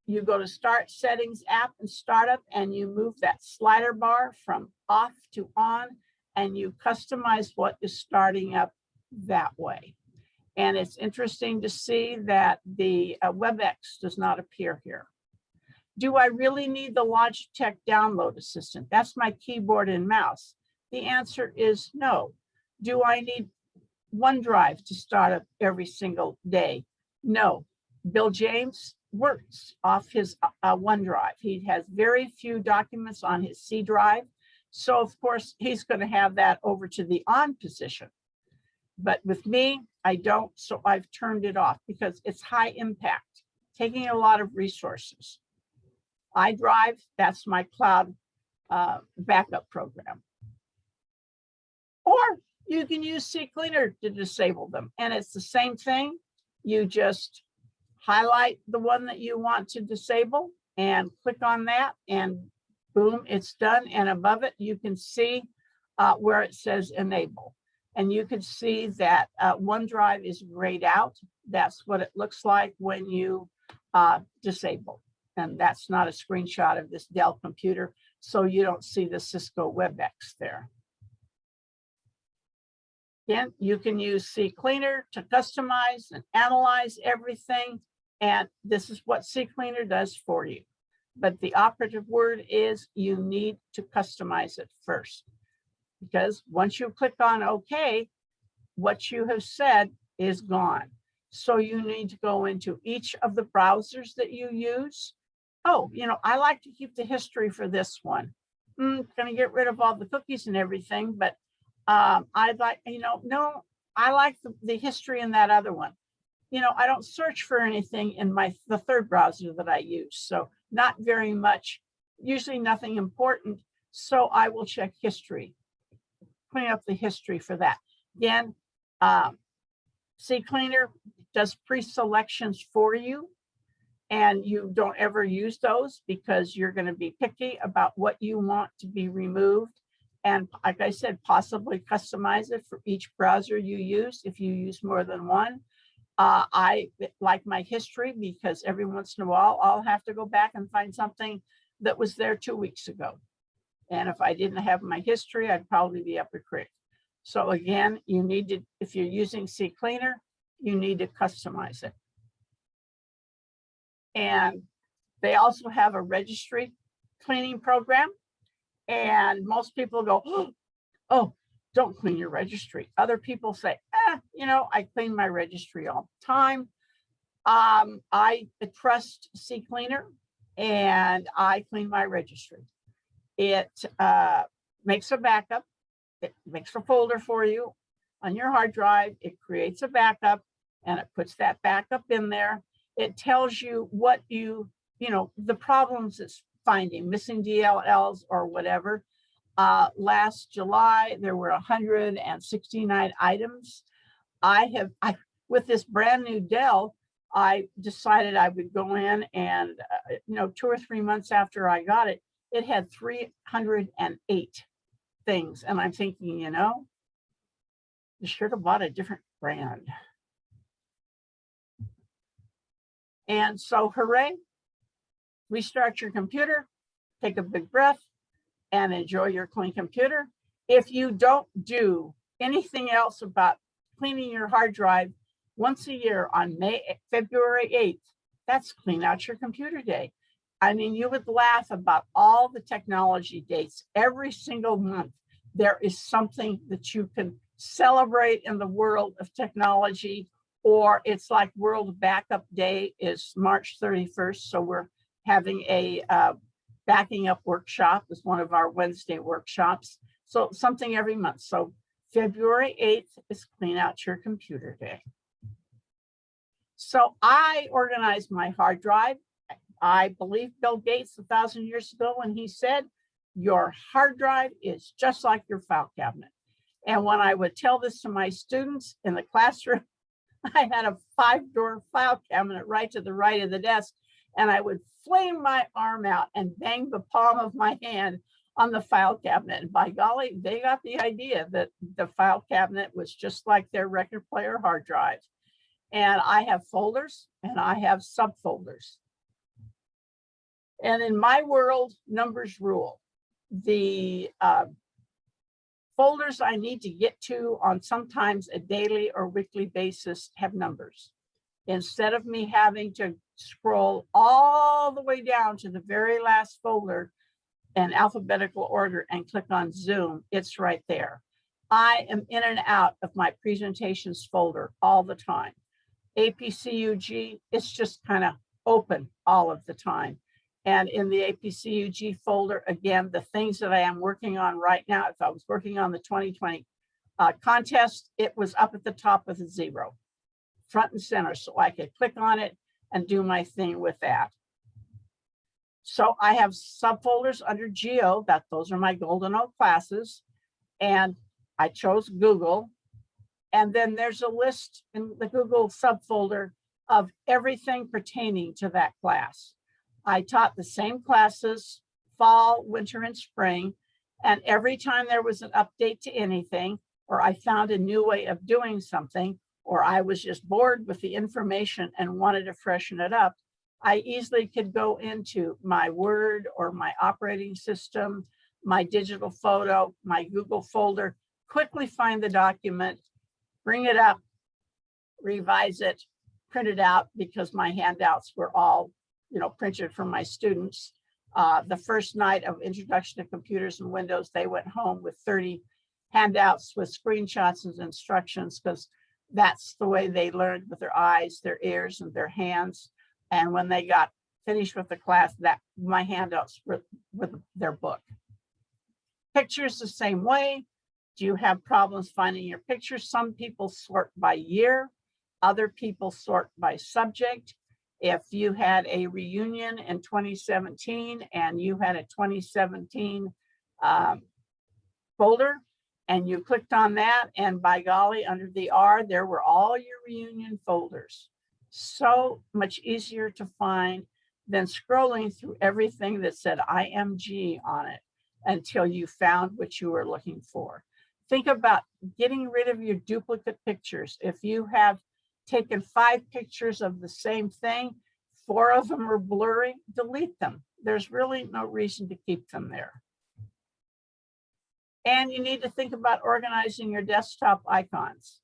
you go to Start Settings App and Startup, and you move that slider bar from off to on, and you customize what is starting up that way. And it's interesting to see that the WebEx does not appear here. Do I really need the Logitech Download Assistant? That's my keyboard and mouse. The answer is no. Do I need OneDrive to start up every single day? No. Bill James works off his OneDrive. He has very few documents on his C drive. So of course, he's going to have that over to the on position. But with me, I don't, so I've turned it off because it's high impact, taking a lot of resources. iDrive, that's my cloud backup program. Or you can use CCleaner to disable them. And it's the same thing. You just highlight the one that you want to disable and click on that, and boom, it's done. And above it, you can see where it says enable. And you can see that OneDrive is grayed out. That's what it looks like when you disable. And that's not a screenshot of this Dell computer, so you don't see the Cisco WebEx there. Again, you can use CCleaner to customize and analyze everything. And this is what CCleaner does for you. But the operative word is you need to customize it first. Because once you click on OK, what you have said is gone. So you need to go into each of the browsers that you use. Oh, I like to keep the history for this one. Gonna get rid of all the cookies and everything, but I'd like, no, I like the history in that other one. I don't search for anything in the third browser that I use. So not very much, usually nothing important. So I will check history, clean up the history for that. Again, CCleaner does pre-selections for you, and you don't ever use those because you're going to be picky about what you want to be removed. And like I said, possibly customize it for each browser you use if you use more than one. I like my history because every once in a while I'll have to go back and find something that was there 2 weeks ago. And if I didn't have my history, I'd probably be up a creek. So again, you need to, if you're using CCleaner, you need to customize it. And they also have a registry cleaning program. And most people go, oh, don't clean your registry. Other people say, I clean my registry all the time. I trust CCleaner and I clean my registry. It makes a backup. It makes a folder for you on your hard drive. It creates a backup and it puts that backup in there. It tells you what the problems it's finding, missing DLLs or whatever. Last July, there were 169 items. With this brand new Dell, I decided I would go in and, 2 or 3 months after I got it, it had 308 things. And I'm thinking, you should have bought a different brand. And so, hooray, restart your computer, take a big breath, and enjoy your clean computer. If you don't do anything else about cleaning your hard drive once a year on February 8th, that's Clean Out Your Computer Day. I mean, you would laugh about all the technology dates. Every single month, there is something that you can celebrate in the world of technology, or it's like World Backup Day is March 31st. So we're having a backing up workshop is one of our Wednesday workshops. So something every month. So February 8th is Clean Out Your Computer Day. So I organized my hard drive. I believe Bill Gates 1,000 years ago when he said, your hard drive is just like your file cabinet. And when I would tell this to my students in the classroom, I had a 5-door file cabinet right to the right of the desk, and I would fling my arm out and bang the palm of my hand on the file cabinet. And by golly, they got the idea that the file cabinet was just like their record player hard drive. And I have folders and I have subfolders. And in my world, numbers rule. The folders I need to get to on sometimes a daily or weekly basis have numbers. Instead of me having to scroll all the way down to the very last folder in alphabetical order and click on Zoom, it's right there. I am in and out of my presentations folder all the time. APCUG, it's just kind of open all of the time. And in the APCUG folder, again, the things that I am working on right now, if I was working on the 2020 contest, it was up at the top with a 0, front and center, so I could click on it and do my thing with that. So I have subfolders under Geo, those are my Golden Oak classes, and I chose Google. And then there's a list in the Google subfolder of everything pertaining to that class. I taught the same classes, fall, winter, and spring. And every time there was an update to anything, or I found a new way of doing something, or I was just bored with the information and wanted to freshen it up, I easily could go into my Word or my operating system, my digital photo, my Google folder, quickly find the document, bring it up, revise it, print it out, because my handouts were all printed from my students. The first night of Introduction to Computers and Windows, they went home with 30 handouts with screenshots and instructions, because That's the way they learned, with their eyes, their ears, and their hands. And when they got finished with the class, that my handouts were with their book. Pictures the same way. Do you have problems finding your pictures? Some people sort by year, other people sort by subject. If you had a reunion in 2017 and you had a 2017 folder, and you clicked on that, and by golly, under the R, there were all your reunion folders. So much easier to find than scrolling through everything that said IMG on it until you found what you were looking for. Think about getting rid of your duplicate pictures. If you have taken 5 pictures of the same thing, 4 of them are blurry, delete them. There's really no reason to keep them there. And you need to think about organizing your desktop icons.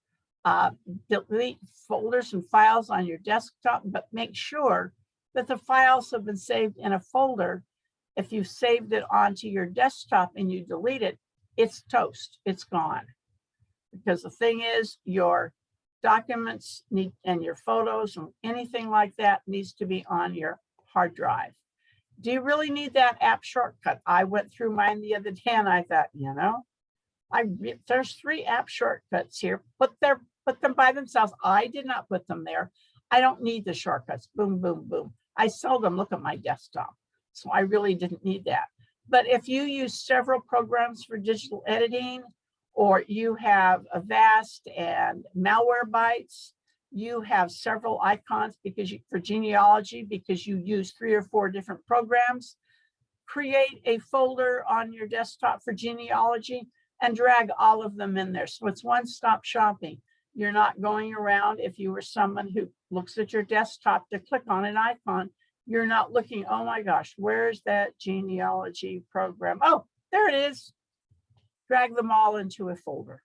Delete folders and files on your desktop, but make sure that the files have been saved in a folder. If you saved it onto your desktop and you delete it, it's toast, it's gone. Because the thing is, your documents need, and your photos and anything like that needs to be on your hard drive. Do you really need that app shortcut? I went through mine the other day and I thought, you know, there's 3 app shortcuts here. Put them by themselves. I did not put them there. I don't need the shortcuts. Boom, boom, boom. I seldom look at my desktop, so I really didn't need that. But if you use several programs for digital editing, or you have Avast and Malwarebytes, you have several icons for genealogy because you use 3 or 4 different programs, create a folder on your desktop for genealogy and drag all of them in there. So it's one-stop shopping. You're not going around. If you were someone who looks at your desktop to click on an icon, you're not looking, oh my gosh, where's that genealogy program? Oh, there it is. Drag them all into a folder.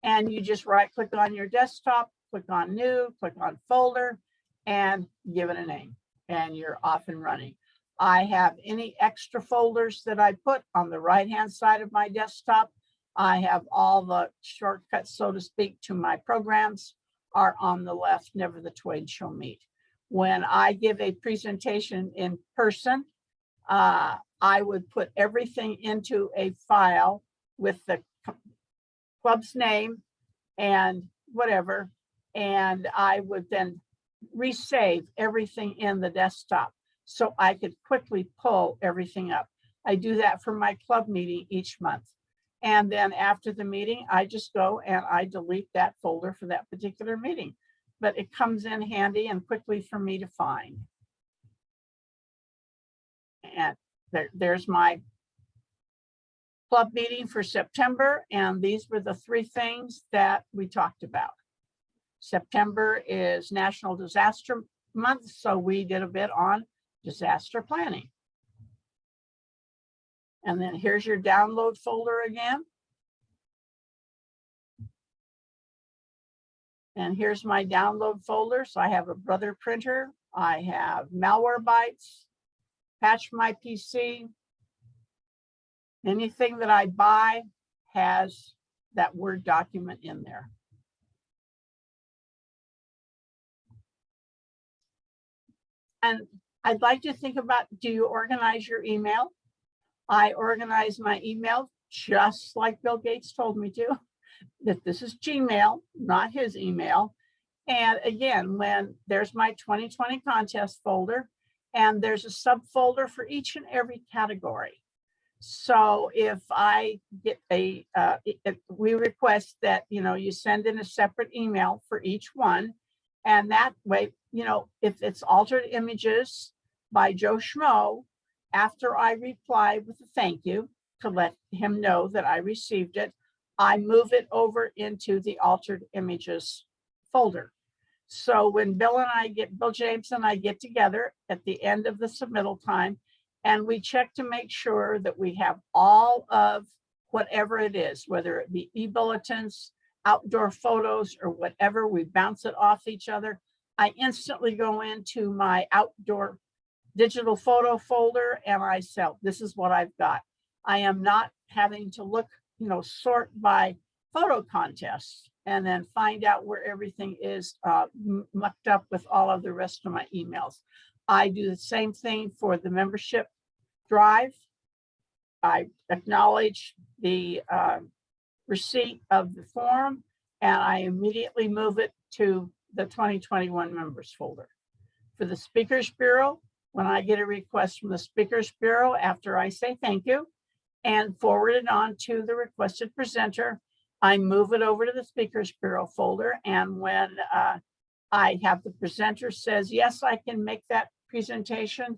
And you just right-click on your desktop, click on new, click on folder, and give it a name, and you're off and running. I have any extra folders that I put on the right-hand side of my desktop. I have all the shortcuts, so to speak, to my programs are on the left. Never the twain shall meet. When I give a presentation in person, I would put everything into a file with the club's name and whatever, and I would then resave everything in the desktop so I could quickly pull everything up. I do that for my club meeting each month. And then after the meeting, I just go and I delete that folder for that particular meeting. But it comes in handy and quickly for me to find. And there's my club meeting for September. And these were the 3 things that we talked about. September is National Disaster Month, so we did a bit on disaster planning. And then here's your download folder again. And here's my download folder. So I have a Brother printer. I have Malwarebytes, Patch My PC. Anything that I buy has that Word document in there. And I'd like to think about, do you organize your email? I organize my email just like Bill Gates told me to, that this is Gmail, not his email. And again, when there's my 2020 contest folder, and there's a subfolder for each and every category. So if I get we request that, you send in a separate email for each one. And that way, if it's altered images by Joe Schmo, after I reply with a thank you to let him know that I received it, I move it over into the altered images folder. So when Bill James and I get together at the end of the submittal time, and we check to make sure that we have all of whatever it is, whether it be e-bulletins, outdoor photos, or whatever, we bounce it off each other. I instantly go into my outdoor digital photo folder and I say, this is what I've got. I am not having to look, sort by photo contests. and then find out where everything is mucked up with all of the rest of my emails. I do the same thing for the membership drive. I acknowledge the receipt of the form, and I immediately move it to the 2021 members folder. For the Speakers Bureau, when I get a request from the Speakers Bureau, after I say thank you and forward it on to the requested presenter, I move it over to the Speakers Bureau folder. And when I have the presenter says, yes, I can make that presentation,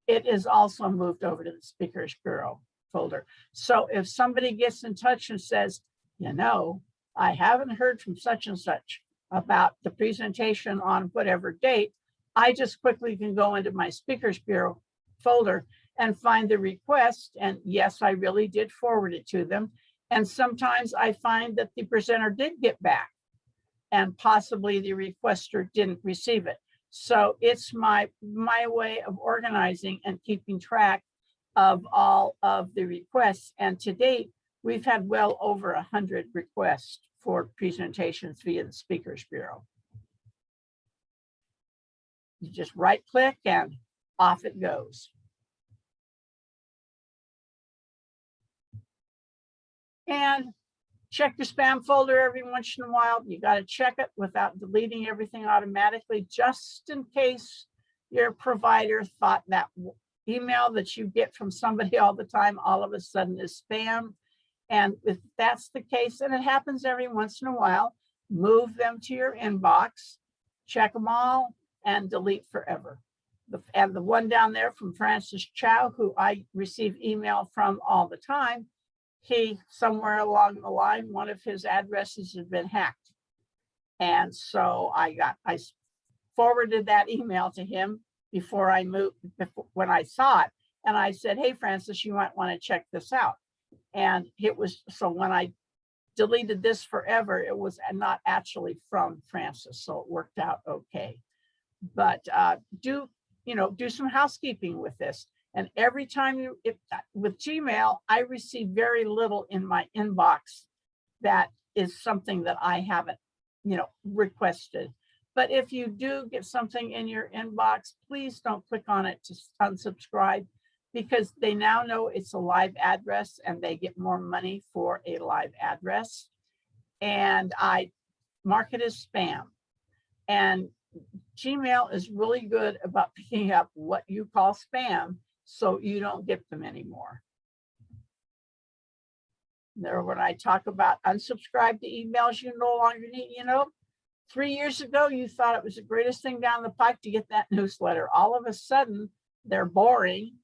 it is also moved over to the Speakers Bureau folder. So if somebody gets in touch and says, you know, I haven't heard from such and such about the presentation on whatever date, I just quickly can go into my Speakers Bureau folder and find the request. And yes, I really did forward it to them. And sometimes I find that the presenter did get back and possibly the requester didn't receive it. So it's my way of organizing and keeping track of all of the requests. And to date, we've had well over 100 requests for presentations via the Speakers Bureau. You just right click and off it goes. And check your spam folder every once in a while. You got to check it without deleting everything automatically, just in case your provider thought that email that you get from somebody all the time all of a sudden is spam. And if that's the case, and it happens every once in a while, move them to your inbox, check them all, and delete forever. And the one down there from Francis Chow, who I receive email from all the time, he, somewhere along the line, one of his addresses had been hacked. And so I forwarded that email to him before I moved, when I saw it. And I said, hey, Francis, you might want to check this out. And it was, so when I deleted this forever, it was not actually from Francis. So it worked out okay. But do some housekeeping with this. And every time with Gmail, I receive very little in my inbox that is something that I haven't, requested. But if you do get something in your inbox, please don't click on it to unsubscribe, because they now know it's a live address and they get more money for a live address. And I mark it as spam. And Gmail is really good about picking up what you call spam, so you don't get them anymore. There, when I talk about unsubscribe to emails you no longer need, 3 years ago, you thought it was the greatest thing down the pike to get that newsletter. All of a sudden, they're boring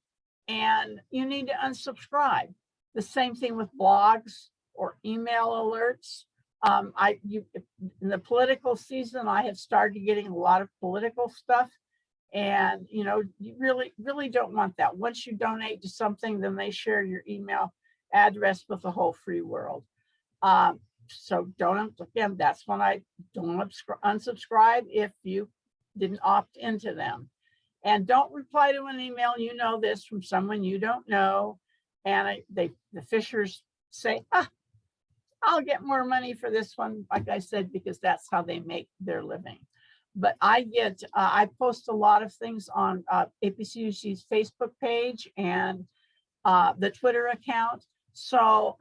and you need to unsubscribe. The same thing with blogs or email alerts. In the political season, I have started getting a lot of political stuff. And, you really don't want that. Once you donate to something, then they share your email address with the whole free world. So again, that's when I don't unsubscribe if you didn't opt into them. And don't reply to an email, this, from someone you don't know. And the fishers say, I'll get more money for this one, like I said, because that's how they make their living. But I post a lot of things on APCUC's Facebook page and the Twitter account. So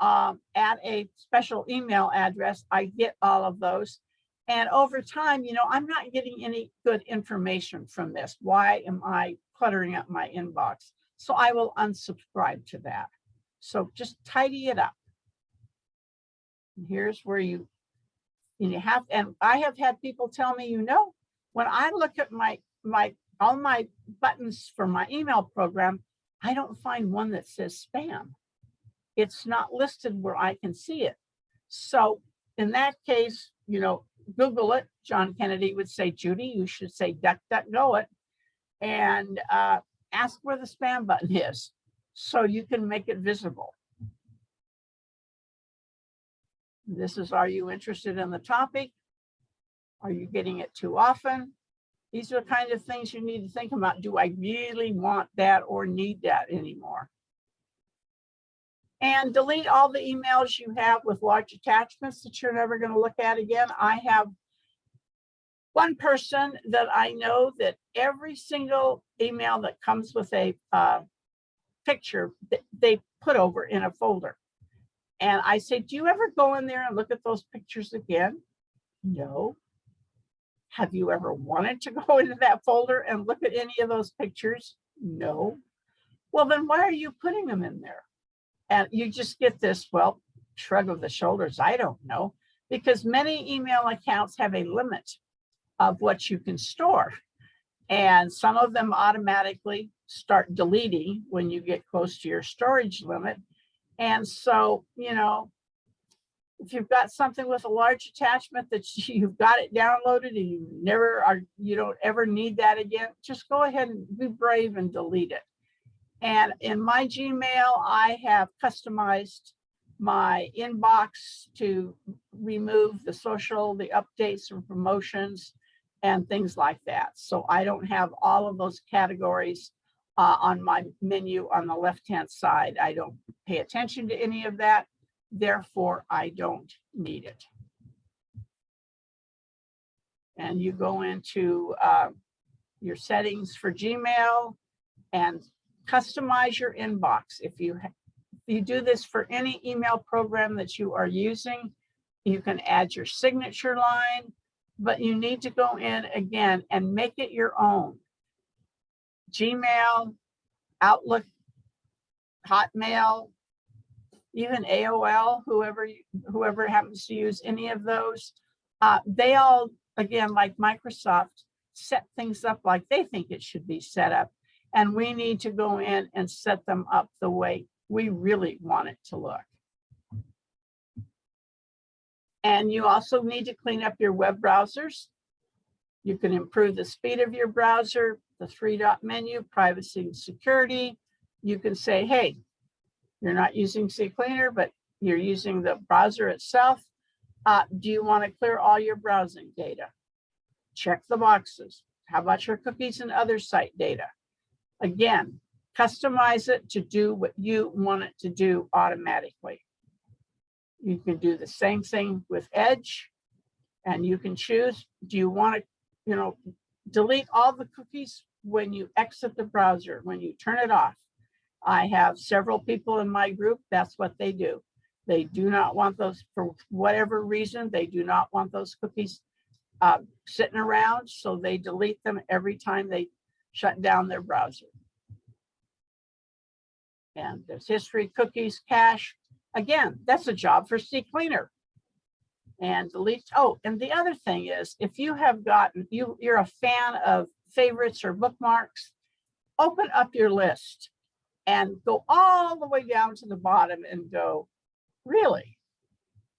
at a special email address, I get all of those. And over time, I'm not getting any good information from this. Why am I cluttering up my inbox? So I will unsubscribe to that. So just tidy it up. And here's where you have, and I have had people tell me, when I look at all my buttons for my email program, I don't find one that says spam. It's not listed where I can see it. So in that case, Google it. John Kennedy would say, Judy, you should say DuckDuckGo it and ask where the spam button is so you can make it visible. This is, are you interested in the topic? Are you getting it too often? These are the kind of things you need to think about. Do I really want that or need that anymore? And delete all the emails you have with large attachments that you're never going to look at again. I have one person that I know that every single email that comes with a picture, they put over in a folder. And I say, do you ever go in there and look at those pictures again? No. Have you ever wanted to go into that folder and look at any of those pictures? No. Well, then why are you putting them in there? And you just get this, well, shrug of the shoulders. I don't know, because many email accounts have a limit of what you can store. And some of them automatically start deleting when you get close to your storage limit. And so, you know, if you've got something with a large attachment that you've got it downloaded and you don't ever need that again, just go ahead and be brave and delete it. And in my Gmail, I have customized my inbox to remove the social, the updates and promotions and things like that. So I don't have all of those categories on my menu on the left-hand side. I don't pay attention to any of that. Therefore, I don't need it. And you go into your settings for Gmail and customize your inbox. If you do this for any email program that you are using, you can add your signature line, but you need to go in again and make it your own. Gmail, Outlook, Hotmail, even AOL, whoever happens to use any of those, they all, again, like Microsoft, set things up like they think it should be set up. And we need to go in and set them up the way we really want it to look. And you also need to clean up your web browsers. You can improve the speed of your browser, the 3-dot menu, privacy and security. You can say, hey, you're not using CCleaner, but you're using the browser itself. Do you want to clear all your browsing data? Check the boxes. How about your cookies and other site data? Again, customize it to do what you want it to do automatically. You can do the same thing with Edge, and you can choose, do you want to, delete all the cookies when you exit the browser, when you turn it off. I have several people in my group, that's what they do. They do not want those, for whatever reason, they do not want those cookies sitting around, so they delete them every time they shut down their browser. And there's history, cookies, cache. Again, that's a job for CCleaner. And delete. Oh, and the other thing is, if you have gotten, you're a fan of favorites or bookmarks, open up your list and go all the way down to the bottom and go, really?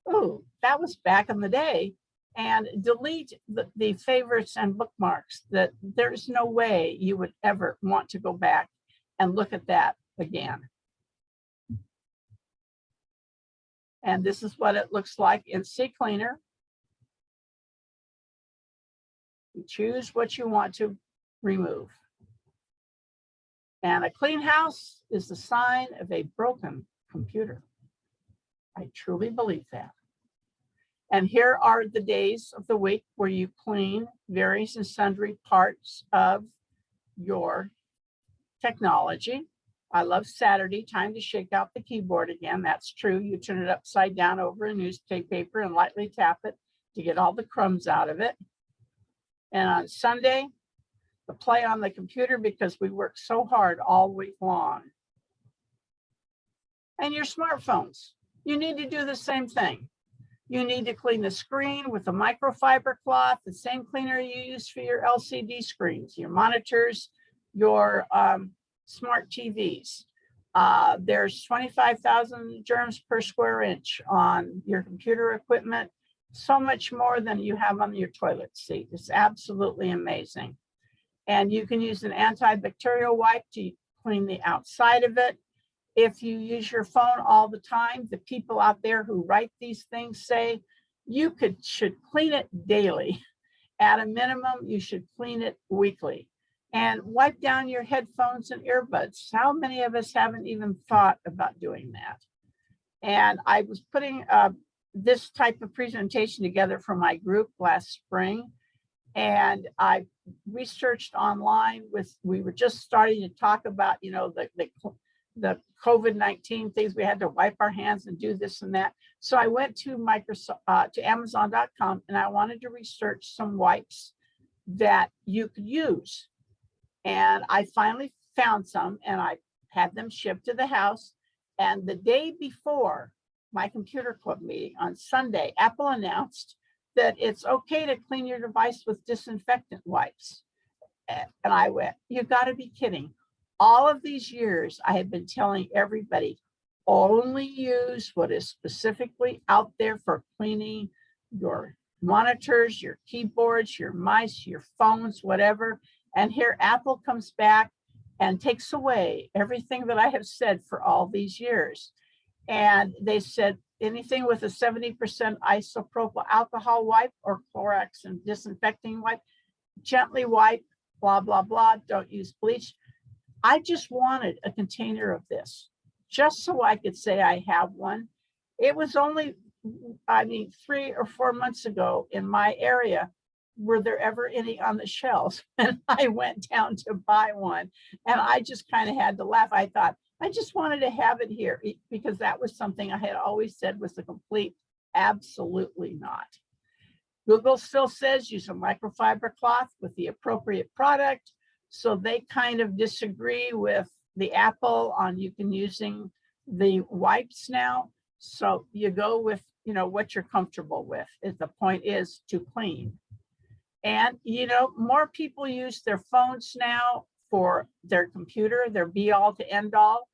Oh, that was back in the day. And delete the favorites and bookmarks that there's no way you would ever want to go back and look at that again. And this is what it looks like in CCleaner. You choose what you want to remove. And a clean house is the sign of a broken computer. I truly believe that. And here are the days of the week where you clean various and sundry parts of your technology. I love Saturday, time to shake out the keyboard again. That's true. You turn it upside down over a newspaper and lightly tap it to get all the crumbs out of it. And on Sunday, the play on the computer because we work so hard all week long. And your smartphones, you need to do the same thing. You need to clean the screen with a microfiber cloth, the same cleaner you use for your LCD screens, your monitors, your smart TVs. There's 25,000 germs per square inch on your computer equipment, so much more than you have on your toilet seat. It's absolutely amazing. And you can use an antibacterial wipe to clean the outside of it. If you use your phone all the time, the people out there who write these things say you should clean it daily. At a minimum, you should clean it weekly. And wipe down your headphones and earbuds. How many of us haven't even thought about doing that? And I was putting this type of presentation together for my group last spring. And I researched online we were just starting to talk about, the COVID-19 things. We had to wipe our hands and do this and that. So I went to to Amazon.com, and I wanted to research some wipes that you could use. And I finally found some, and I had them shipped to the house. And the day before my computer club meeting on Sunday, Apple announced that it's okay to clean your device with disinfectant wipes. And I went, you got to be kidding. All of these years, I have been telling everybody, only use what is specifically out there for cleaning your monitors, your keyboards, your mice, your phones, whatever. And here Apple comes back and takes away everything that I have said for all these years. And they said anything with a 70% isopropyl alcohol wipe or Clorox and disinfecting wipe, gently wipe, blah, blah, blah, don't use bleach. I just wanted a container of this just so I could say I have one. It was only, 3 or 4 months ago in my area, were there ever any on the shelves? And I went down to buy one, and I just kind of had to laugh. I thought, I just wanted to have it here because that was something I had always said was a complete absolutely not. Google still says use a microfiber cloth with the appropriate product. So they kind of disagree with the Apple on you can using the wipes now. So you go with, what you're comfortable with. The point is to clean. And, more people use their phones now for their computer, their be all to end all.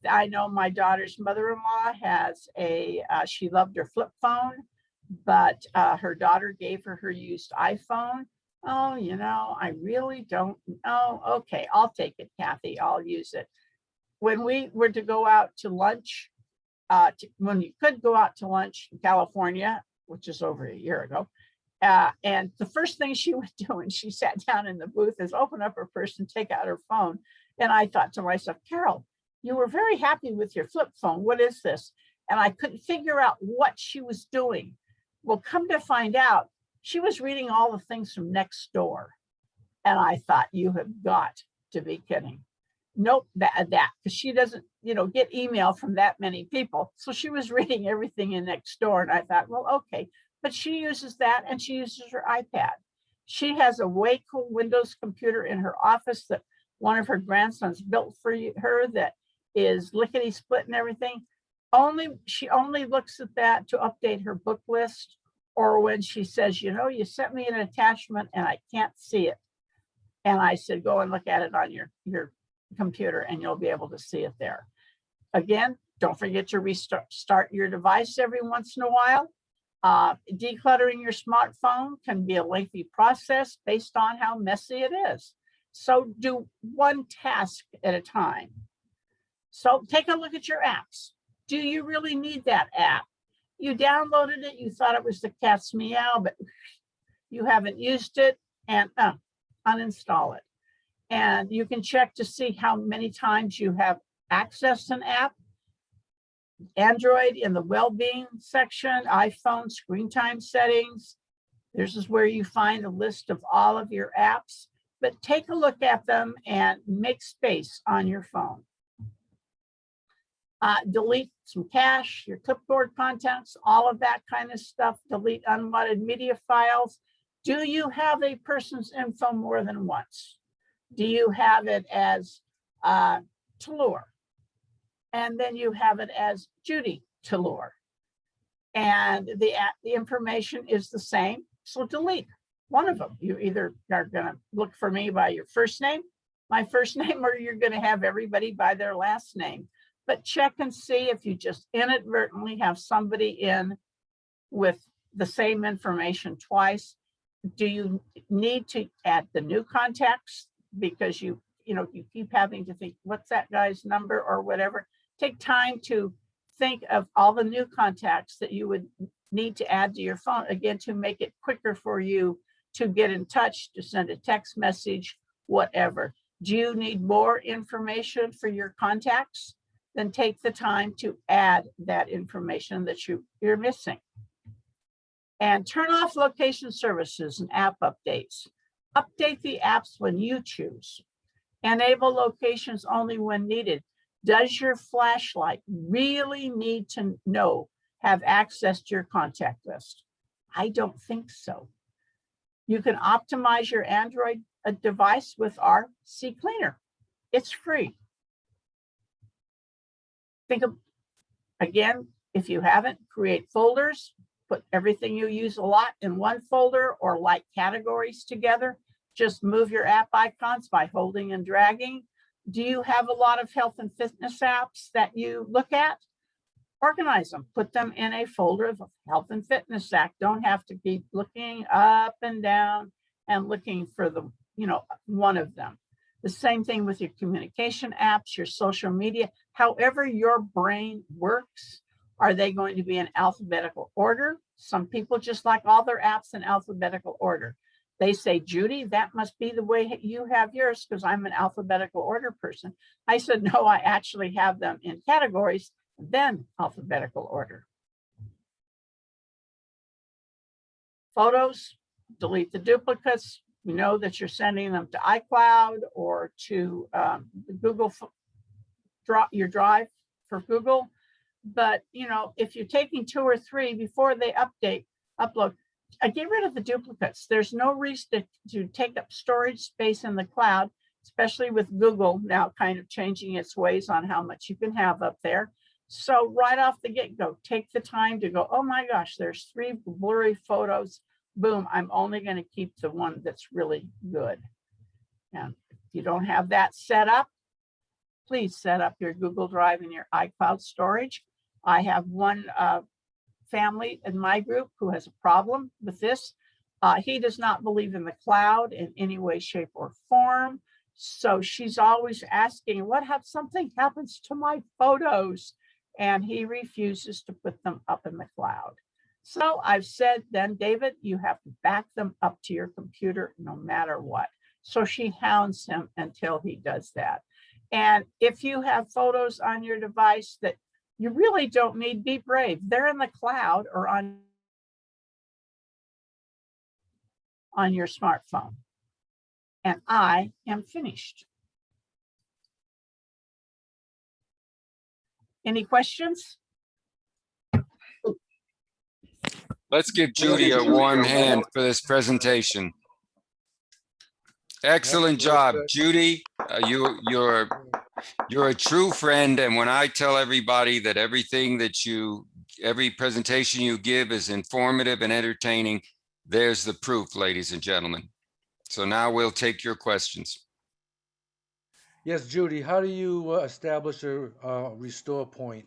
I know my daughter's mother-in-law has she loved her flip phone, but her daughter gave her used iPhone. Oh, I really don't know. Okay, I'll take it, Kathy. I'll use it. When we were to go out to lunch, when you could go out to lunch in California, which is over a year ago, and the first thing she would do when she sat down in the booth is open up her purse and take out her phone. And I thought to myself, Carol, you were very happy with your flip phone. What is this? And I couldn't figure out what she was doing. Well, come to find out, she was reading all the things from Nextdoor. And I thought, you have got to be kidding. Nope, that, because she doesn't, get email from that many people. So she was reading everything in Nextdoor. And I thought, well, okay, but she uses that and she uses her iPad. She has a way cool Windows computer in her office that one of her grandsons built for her that is lickety split and everything. She only looks at that to update her book list, or when she says, you sent me an attachment and I can't see it. And I said, go and look at it on your computer and you'll be able to see it there. Again, don't forget to restart your device every once in a while. Decluttering your smartphone can be a lengthy process based on how messy it is. So do one task at a time. So take a look at your apps. Do you really need that app? You downloaded it, you thought it was the cat's meow, but you haven't used it, and uninstall it. And you can check to see how many times you have accessed an app. Android in the well-being section, iPhone screen time settings. This is where you find a list of all of your apps, but take a look at them and make space on your phone. Delete some cache, your clipboard contents, all of that kind of stuff. Delete unwanted media files. Do you have a person's info more than once? Do you have it as Talur? And then you have it as Judy Talur. And the information is the same. So delete one of them. You either are going to look for me by your first name, my first name, or you're going to have everybody by their last name. But check and see if you just inadvertently have somebody in with the same information twice. Do you need to add the new contacts because you keep having to think, what's that guy's number or whatever? Take time to think of all the new contacts that you would need to add to your phone, again, to make it quicker for you to get in touch, to send a text message, whatever. Do you need more information for your contacts? then take the time to add that information that you're missing. And turn off location services and app updates. Update the apps when you choose. Enable locations only when needed. Does your flashlight really need to have access to your contact list? I don't think so. You can optimize your Android device with our CCleaner. It's free. Think of, again, if you haven't, create folders, put everything you use a lot in one folder or like categories together. Just move your app icons by holding and dragging. Do you have a lot of health and fitness apps that you look at? Organize them, put them in a folder of health and fitness app. Don't have to keep looking up and down and looking for the, one of them. The same thing with your communication apps, your social media, however your brain works. Are they going to be in alphabetical order? Some people just like all their apps in alphabetical order. They say, Judy, that must be the way you have yours because I'm an alphabetical order person. I said, no, I actually have them in categories, then alphabetical order. Photos, delete the duplicates. You know that you're sending them to iCloud or to Google, your Drive for Google. But, if you're taking 2 or 3 before they upload, get rid of the duplicates. There's no reason to take up storage space in the cloud, especially with Google now kind of changing its ways on how much you can have up there. So right off the get-go, take the time to go, oh my gosh, there's 3 blurry photos. Boom, I'm only going to keep the one that's really good. And if you don't have that set up, please set up your Google Drive and your iCloud storage. I have one family in my group who has a problem with this. He does not believe in the cloud in any way, shape, or form. So she's always asking, what if something happens to my photos? And he refuses to put them up in the cloud. So I've said, then David, you have to back them up to your computer no matter what. So she hounds him until he does that. And if you have photos on your device that you really don't need, be brave. They're in the cloud or on your smartphone. And I am finished. Any questions? Let's give Judy a warm hand for this presentation. Excellent job, Judy. You're a true friend. And when I tell everybody that every presentation you give is informative and entertaining, there's the proof, ladies and gentlemen. So now we'll take your questions. Yes, Judy, how do you establish a restore point?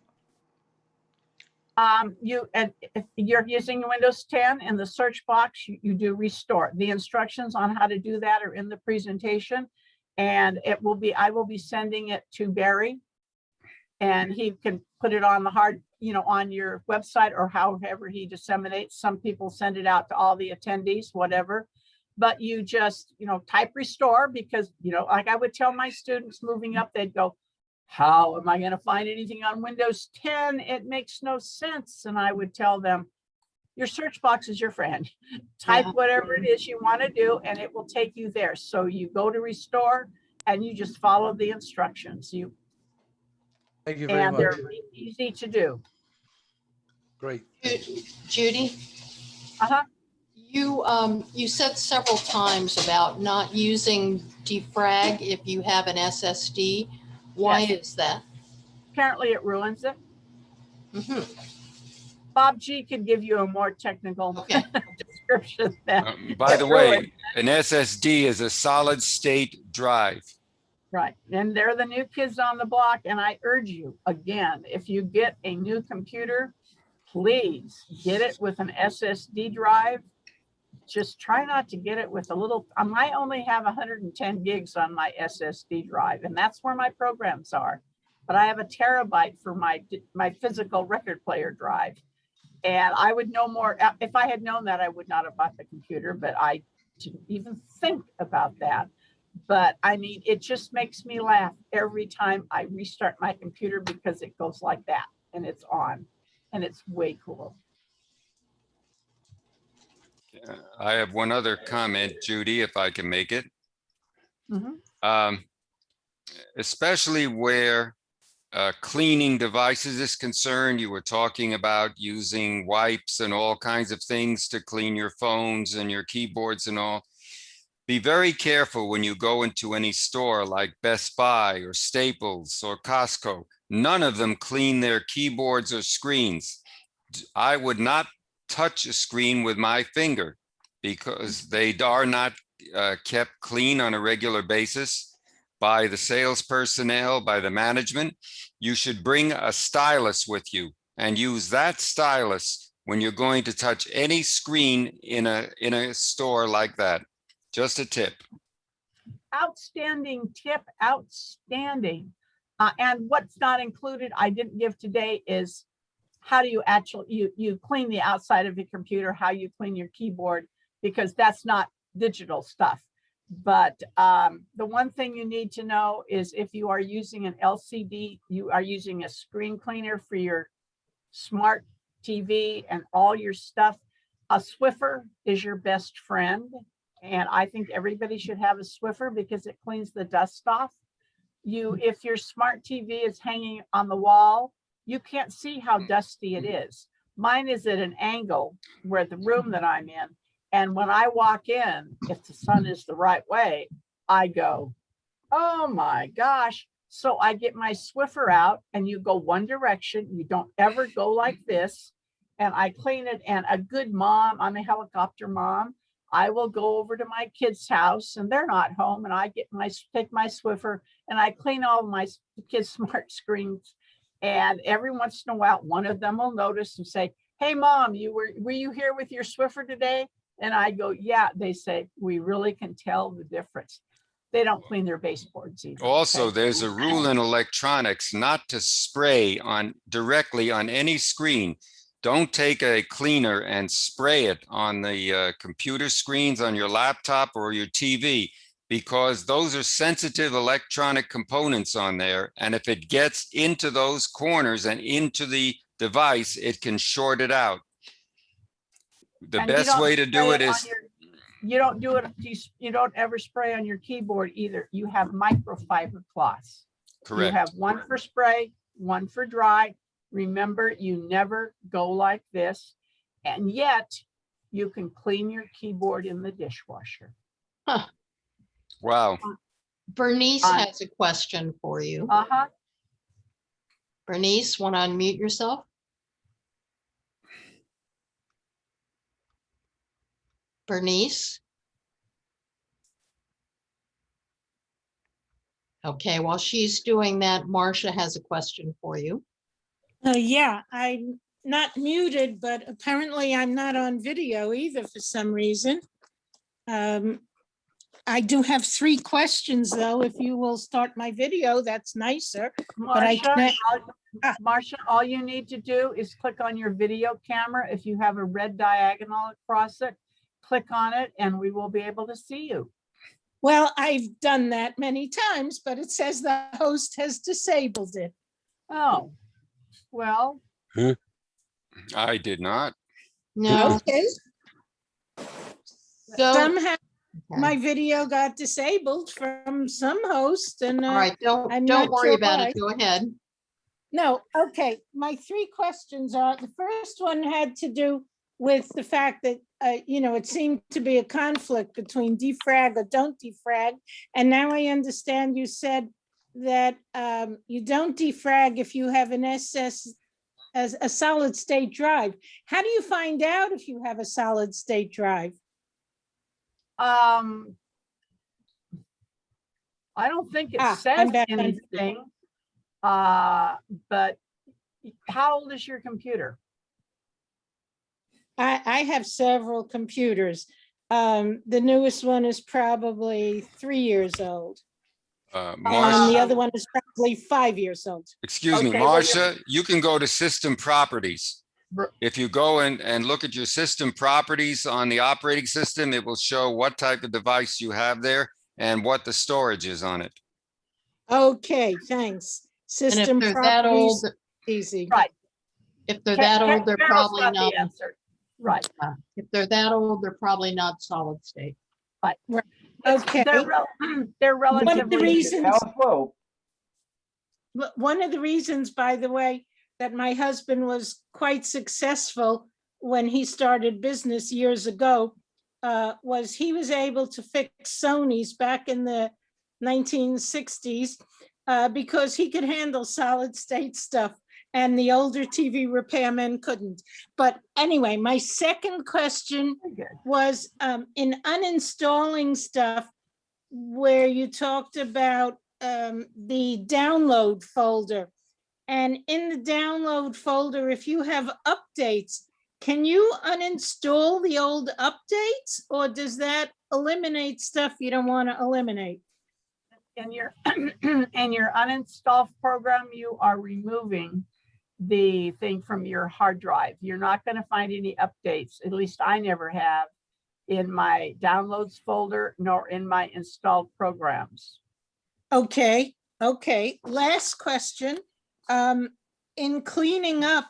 If you're using Windows 10 in the search box, you do restore. The instructions on how to do that are in the presentation, and I will be sending it to Barry, and he can put it on the on your website or however he disseminates. Some people send it out to all the attendees, whatever. But you just, type restore because, like I would tell my students moving up, they'd go, how am I going to find anything on Windows 10? It makes no sense. And I would tell them, your search box is your friend. Type whatever it is you want to do, and it will take you there. So you go to restore, and you just follow the instructions. Thank you very and much. they're easy to do. Great. Judy, you said several times about not using defrag if you have an SSD. Why is that? Apparently it ruins it. Mm-hmm. Bob G could give you a more technical description than by the way, an SSD is a solid state drive. Right. And they're the new kids on the block. And I urge you, again, if you get a new computer, please get it with an SSD drive. Just try not to get it with a little, I only have 110 gigs on my SSD drive, and that's where my programs are. But I have a terabyte for my physical record player drive. And I would know more. If I had known that, I would not have bought the computer, but I didn't even think about that. But I mean, it just makes me laugh every time I restart my computer because it goes like that and it's on and it's way cool. I have one other comment, Judy, if I can make it. Mhm. Especially where cleaning devices is concerned. You were talking about using wipes and all kinds of things to clean your phones and your keyboards and all. Be very careful when you go into any store like Best Buy or Staples or Costco. None of them clean their keyboards or screens. I would not touch a screen with my finger because they are not kept clean on a regular basis by the sales personnel, by the management. You should bring a stylus with you and use that stylus when you're going to touch any screen in a store like that. Just a tip. Outstanding tip, outstanding. And what's not included, I didn't give today, is how do you actually, you clean the outside of your computer, how you clean your keyboard, because that's not digital stuff. But the one thing you need to know is if you are using an LCD, you are using a screen cleaner for your smart TV and all your stuff. A Swiffer is your best friend. And I think everybody should have a Swiffer because it cleans the dust off. If your smart TV is hanging on the wall, you can't see how dusty it is. Mine is at an angle where the room that I'm in. And when I walk in, if the sun is the right way, I go, oh my gosh. So I get my Swiffer out and you go one direction. You don't ever go like this. And I clean it. And a good mom, I'm a helicopter mom, I will go over to my kids' house and they're not home. And I take my Swiffer and I clean all my kids' smart screens. And every once in a while, one of them will notice and say, hey, Mom, were you here with your Swiffer today? And I go, yeah. They say, we really can tell the difference. They don't clean their baseboards either. Also, okay? there's a rule in electronics not to spray directly on any screen. Don't take a cleaner and spray it on the computer screens on your laptop or your TV, because those are sensitive electronic components on there. And if it gets into those corners and into the device, it can short it out. The best way to do it is, you don't do it, you don't ever spray on your keyboard either. You have microfiber cloths. You correct. have one for spray, one for dry. Remember, you never go like this. And yet you can clean your keyboard in the dishwasher. Wow. Bernice has a question for you. Uh-huh. Bernice, want to unmute yourself? Bernice? Okay, while she's doing that, Marcia has a question for you. Yeah, I'm not muted, but apparently I'm not on video either for some reason. I do have 3 questions though. If you will start my video, that's nicer. But I can't. Marcia, all you need to do is click on your video camera. If you have a red diagonal across it, click on it and we will be able to see you. Well, I've done that many times, but it says the host has disabled it. Oh, well. I did not. No. Okay. So, Somehow okay. my video got disabled from some host and All right, I'm don't not worry sure about why. it. Go ahead. No, okay. My 3 questions are, the first one had to do with the fact that, it seemed to be a conflict between defrag or don't defrag. And now I understand you said that you don't defrag if you have an SS as a solid state drive. How do you find out if you have a solid state drive? I don't think it says I'm back on video. anything. But how old is your computer? I have several computers. The newest one is probably 3 years old. And Marcia, the other one is probably 5 years old. excuse me, Okay, well, Marcia, you can go to system properties. If you go and look at your system properties on the operating system, it will show what type of device you have there. and what the storage is on it. Okay, thanks. And if System they're that properties, old, easy. Right. if they're that old, they're Carol's probably got not, the answer. Right. if they're that old, they're probably not solid state. Okay. They're One of the relatively. reasons, Flow. one of the reasons, by the way, that my husband was quite successful when he started business years ago, was he was able to fix Sonys back in the 1960s because he could handle solid state stuff and the older TV repairmen couldn't. But anyway, my second question was in uninstalling stuff where you talked about the download folder. And in the download folder, if you have updates, can you uninstall the old updates, or does that eliminate stuff you don't want to eliminate? In your in your uninstall program, you are removing the thing from your hard drive. You're not going to find any updates, at least I never have, in my downloads folder nor in my installed programs. Okay, okay. Last question. In cleaning up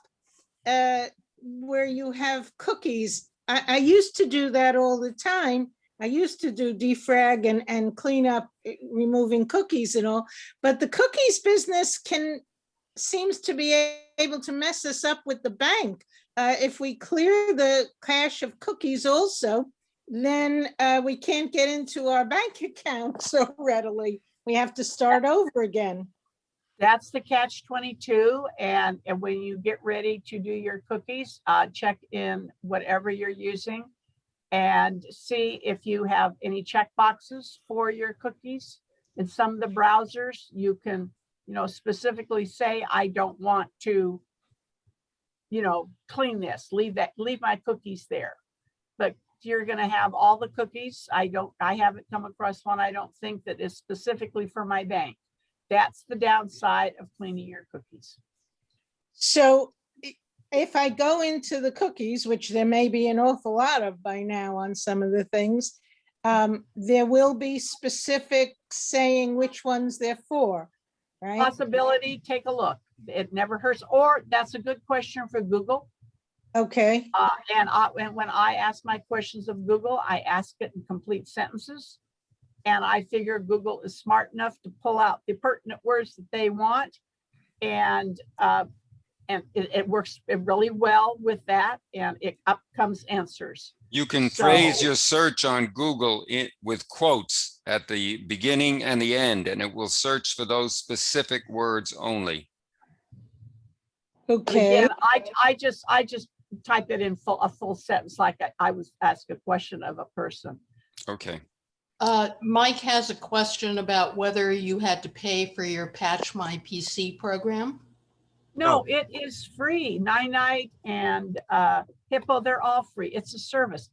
where you have cookies, I used to do that all the time. I used to do defrag and clean up, removing cookies and all, but the cookies business seems to be able to mess us up with the bank. If we clear the cache of cookies also, then we can't get into our bank account so readily. We have to start over again. That's the catch-22. And when you get ready to do your cookies, check in whatever you're using and see if you have any check boxes for your cookies. In some of the browsers, you can, specifically say, I don't want to, clean this, leave my cookies there. But you're going to have all the cookies. I haven't come across one, I don't think, that is specifically for my bank. That's the downside of cleaning your cookies. So if I go into the cookies, which there may be an awful lot of by now on some of the things, there will be specific saying which ones they're for, right? Possibility, take a look. It never hurts. Or that's a good question for Google. Okay, And when I ask my questions of Google, I ask it in complete sentences. And I figure Google is smart enough to pull out the pertinent words that they want. And it works really well with that. And up comes answers. You can So- phrase your search on Google with quotes at the beginning and the end, and it will search for those specific words only. But okay. again, I just type it in a full sentence, like I was asked a question of a person. Okay. Mike has a question about whether you had to pay for your Patch My PC program. No, it is free. Ninite and Hippo, they're all free. It's a service.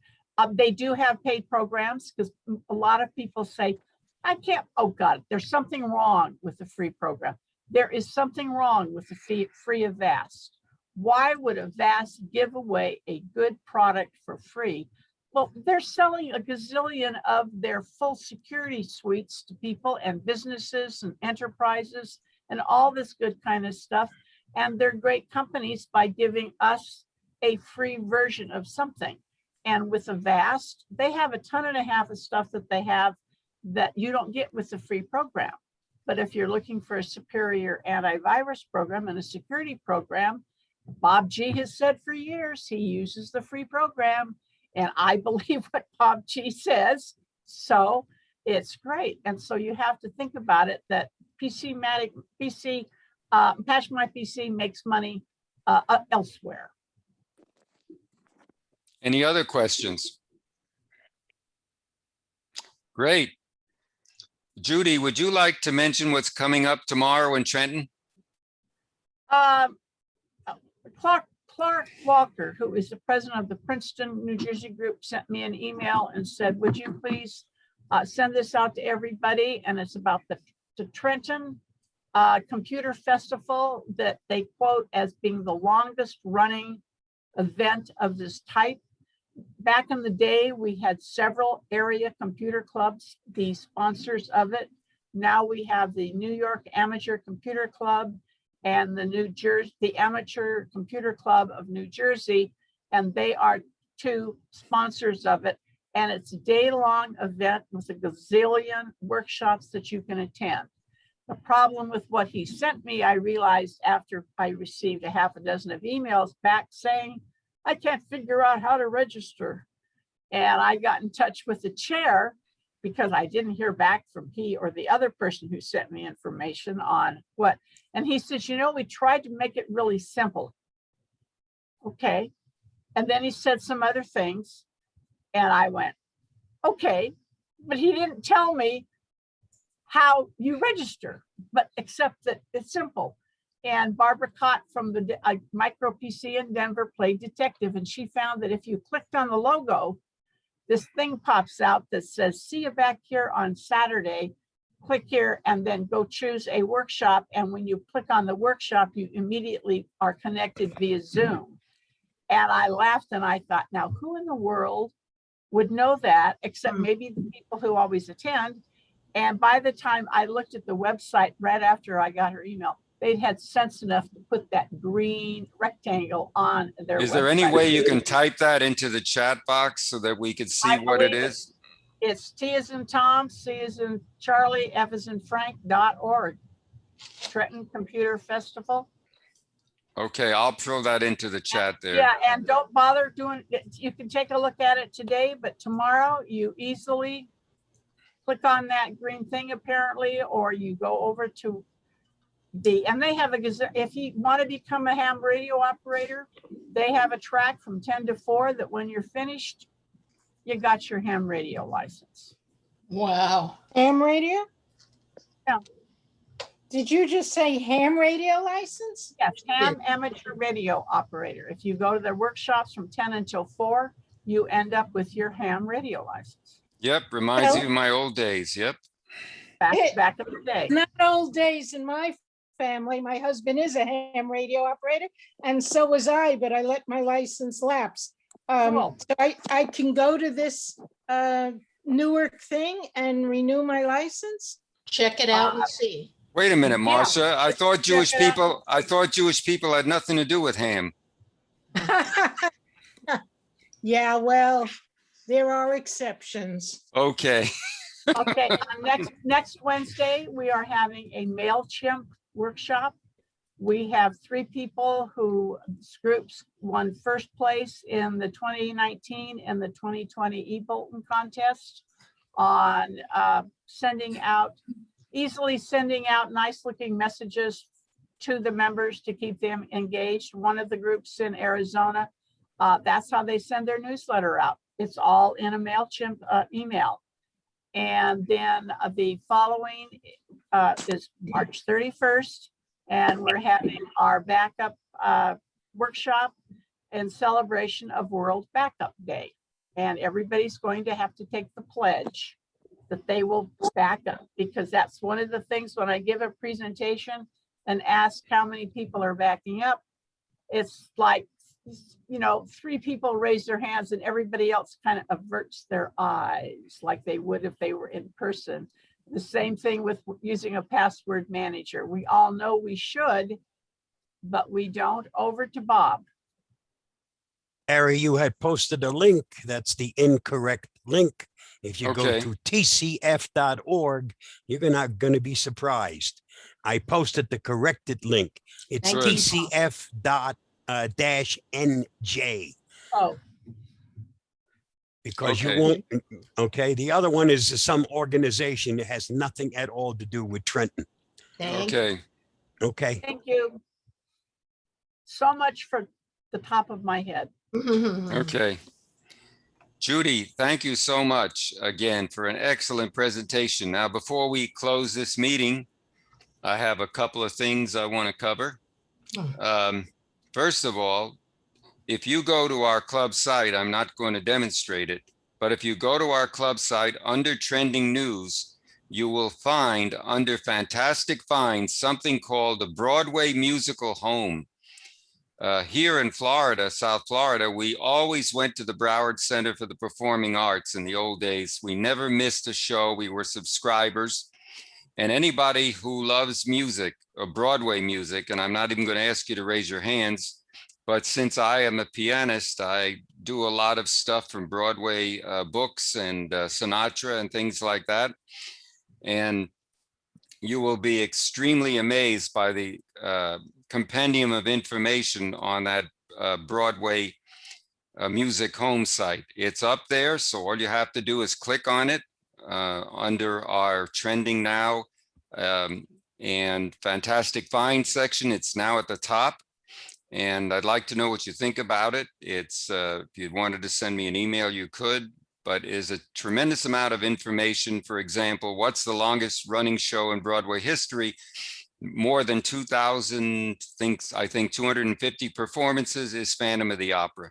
They do have paid programs because a lot of people say, I can't, oh God, there's something wrong with the free program. There is something wrong with the free Avast. Why would Avast give away a good product for free? Well, they're selling a gazillion of their full security suites to people and businesses and enterprises and all this good kind of stuff. And they're great companies by giving us a free version of something. And with Avast, they have a ton and a half of stuff that they have that you don't get with the free program. But if you're looking for a superior antivirus program and a security program, Bob G has said for years, he uses the free program. And I believe what Bob G says. So it's great. And so you have to think about it that Patch My PC makes money elsewhere. Any other questions? Great. Judy, would you like to mention what's coming up tomorrow in Trenton? Clark Walker, who is the president of the Princeton, New Jersey group, sent me an email and said, would you please send this out to everybody? And it's about the Trenton Computer Festival that they quote as being the longest running event of this type. back in the day, we had several area computer clubs, the sponsors of it. Now we have the New York Amateur Computer Club and the Amateur Computer Club of New Jersey, and they are two sponsors of it. And it's a day-long event with a gazillion workshops that you can attend. The problem with what he sent me, I realized after I received a half a dozen of emails back saying, I can't figure out how to register. And I got in touch with the chair because I didn't hear back from he or the other person who sent me information on what. And he says, you know, we tried to make it really simple. Okay. And then he said some other things. And I went, okay. But he didn't tell me how you register, but except that it's simple. And Barbara Cott from the Micro PC in Denver played detective, and she found that if you clicked on the logo, this thing pops out that says, see you back here on Saturday. Click here and then go choose a workshop. And when you click on the workshop, you immediately are connected via Zoom. And I laughed and I thought, now who in the world would know that except maybe the people who always attend? And by the time I looked at the website right after I got her email, they'd had sense enough to put that green rectangle on their website. Is there any way you can type that into the chat box so that we could see what it is? It's T as in Tom, C as in Charlie, F as in Frank.org. Trenton Computer Festival. Okay, I'll throw that into the chat there. Yeah, and don't bother doing it. You can take a look at it today, but tomorrow you easily click on that green thing apparently, or you go over to and they have if you want to become a ham radio operator, they have a track from 10 to 4 that when you're finished, you got your ham radio license. Wow. Ham radio? Yeah. Did you just say ham radio license? Yes, ham amateur radio operator. If you go to their workshops from 10 until 4, you end up with your ham radio license. Yep, reminds you of my old days. Yep. Back in the day. Not old days in my family. My husband is a ham radio operator, and so was I, but I let my license lapse. Cool. So I can go to this Newark thing and renew my license. Check it out and see. Wait a minute, Marcia. I thought Jewish Check it out. people had nothing to do with ham. Yeah, well, there are exceptions. Okay. Okay, next Wednesday, we are having a MailChimp workshop. We have 3 people whose groups won first place in the 2019 and the 2020 e-Bolton contest on easily sending out nice looking messages to the members to keep them engaged. One of the groups in Arizona, that's how they send their newsletter out. It's all in a MailChimp email. And then the following is March 31st. And we're having our backup workshop in celebration of World Backup Day. And everybody's going to have to take the pledge that they will back up, because that's one of the things when I give a presentation and ask how many people are backing up, it's like, 3 people raise their hands and everybody else kind of averts their eyes like they would if they were in person. The same thing with using a password manager. We all know we should, but we don't. Over to Bob. Harry, you had posted a link. That's the incorrect link. If you go Okay. to tcf.org, you're not going to be surprised. I posted the corrected link. It's Thank you. tcf.-nj. Oh, Because Okay. you won't. Okay. The other one is some organization that has nothing at all to do with Trenton. Thank Okay. Okay. thank you so much for the top of my head. you. Okay. Judy, thank you so much again for an excellent presentation. Now, before we close this meeting, I have a couple of things I want to cover. First of all, if you go to our club site, I'm not going to demonstrate it, but if you go to our club site under trending news, you will find under fantastic finds something called the Broadway Musical Home. here in Florida, South Florida, we always went to the Broward Center for the Performing Arts in the old days. We never missed a show. We were subscribers. And anybody who loves music or Broadway music, and I'm not even going to ask you to raise your hands, but since I am a pianist, I do a lot of stuff from Broadway books and Sinatra and things like that. And you will be extremely amazed by the compendium of information on that Broadway music home site. It's up there, so all you have to do is click on it under our trending now and fantastic find section. It's now at the top, and I'd like to know what you think about it. It's if you wanted to send me an email, you could, but is a tremendous amount of information. For example, what's the longest running show in Broadway history? More than 2,000, I think 250 performances is Phantom of the Opera.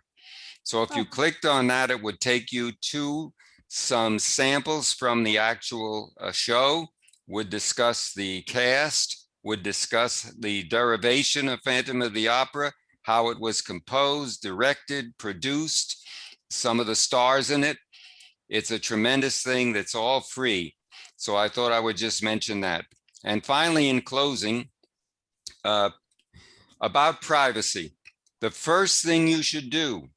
So if you clicked on that, it would take you to some samples from the actual show, would discuss the cast, would discuss the derivation of Phantom of the Opera, how it was composed, directed, produced, some of the stars in it. It's a tremendous thing that's all free. So I thought I would just mention that. And finally, in closing, about privacy. The first thing you should do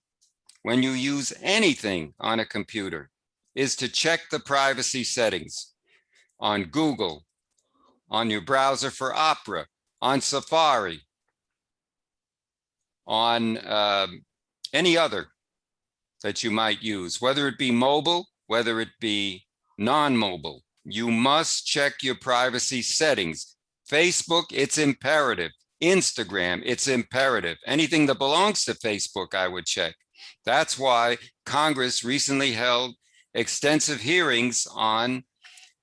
when you use anything on a computer is to check the privacy settings on Google, on your browser for Opera, on Safari, on any other that you might use, whether it be mobile, whether it be non-mobile. You must check your privacy settings. Facebook, it's imperative. Instagram, it's imperative. Anything that belongs to Facebook, I would check. That's why Congress recently held extensive hearings on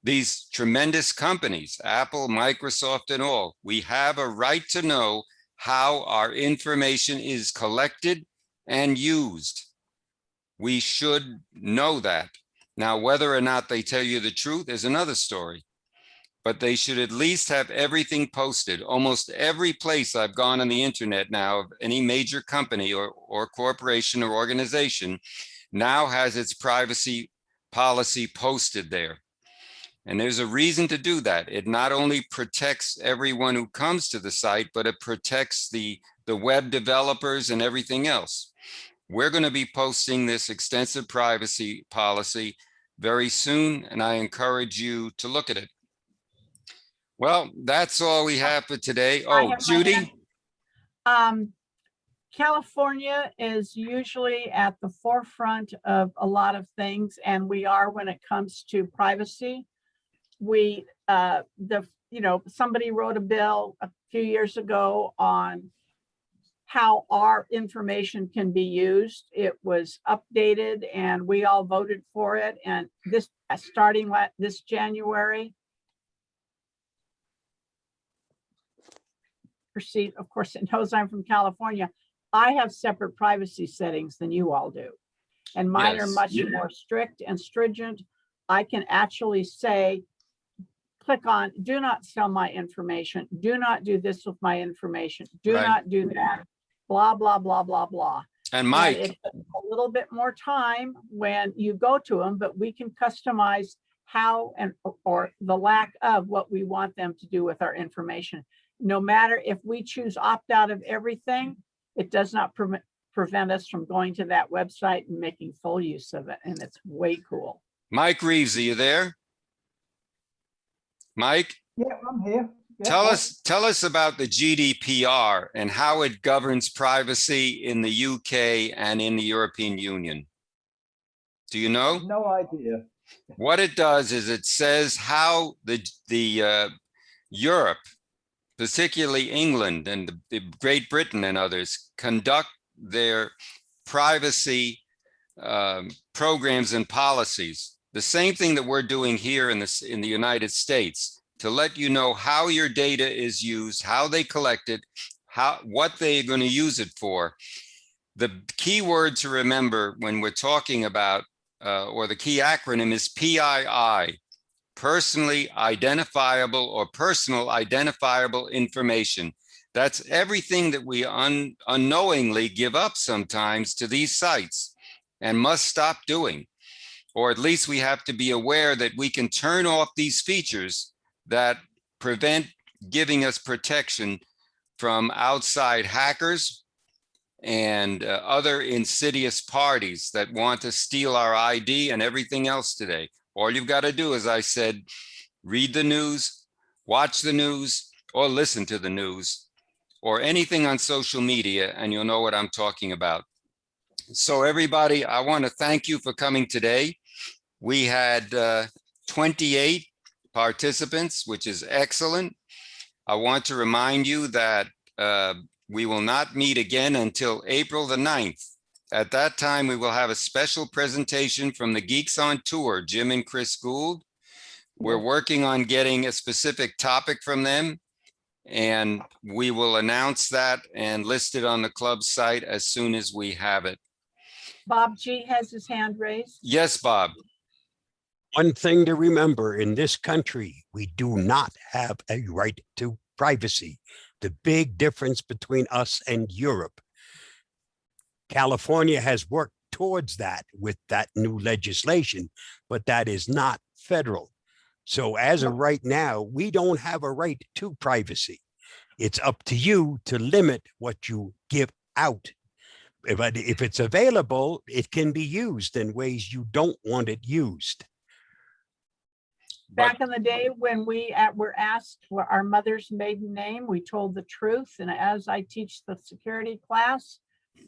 these tremendous companies, Apple, Microsoft, and all. We have a right to know how our information is collected and used. We should know that. Now, whether or not they tell you the truth is another story, but they should at least have everything posted. Almost every place I've gone on the internet now, of any major company or corporation or organization, now has its privacy policy posted there. And there's a reason to do that. It not only protects everyone who comes to the site, but it protects the web developers and everything else. We're going to be posting this extensive privacy policy very soon, and I encourage you to look at it. Well, that's all we have for today. I Oh, have my Judy? California is usually at the forefront of a lot of things, and we are when it comes to privacy. We, somebody wrote a bill a few years ago on how our information can be used. It was updated and we all voted for it. And this, starting this January, proceed, of course, it knows I'm from California. I have separate privacy settings than you all do. And mine are much more strict and stringent. I can actually say, click on, do not sell my information. Do not do this with my information. Do not do that. Blah, blah, blah, blah, blah. And Mike. And it takes a little bit more time when you go to them, but we can customize how and or the lack of what we want them to do with our information. No matter if we choose opt out of everything, it does not prevent us from going to that website and making full use of it. And it's way cool. Mike Reeves, are you there? Mike? Yeah, I'm here. Yeah, Tell us about the GDPR and how it governs privacy in the UK and in the European Union. Do you know? no idea. What it does is it says how the Europe, particularly England and the Great Britain and others, conduct their privacy programs and policies. The same thing that we're doing here in the United States, to let you know how your data is used, how they collect it, what they're going to use it for. The key word to remember when we're talking about, or the key acronym is PII, personally identifiable or personal identifiable information. That's everything that we unknowingly give up sometimes to these sites and must stop doing. Or at least we have to be aware that we can turn off these features that prevent giving us protection from outside hackers and other insidious parties that want to steal our ID and everything else today. All you've got to do, as I said, read the news, watch the news, or listen to the news, or anything on social media, and you'll know what I'm talking about. So everybody, I want to thank you for coming today. We had 28 participants, which is excellent. I want to remind you that we will not meet again until April the 9th. At that time, we will have a special presentation from the Geeks on Tour, Jim and Chris Gould. We're working on getting a specific topic from them, and we will announce that and list it on the club site as soon as we have it. Bob G has his hand raised. Yes, Bob. One thing to remember, in this country, we do not have a right to privacy. The big difference between us and Europe. California has worked towards that with that new legislation, but that is not federal. So as of right now, we don't have a right to privacy. It's up to you to limit what you give out. But if it's available, it can be used in ways you don't want it used. Back in the day when we were asked for our mother's maiden name, we told the truth. And as I teach the security class,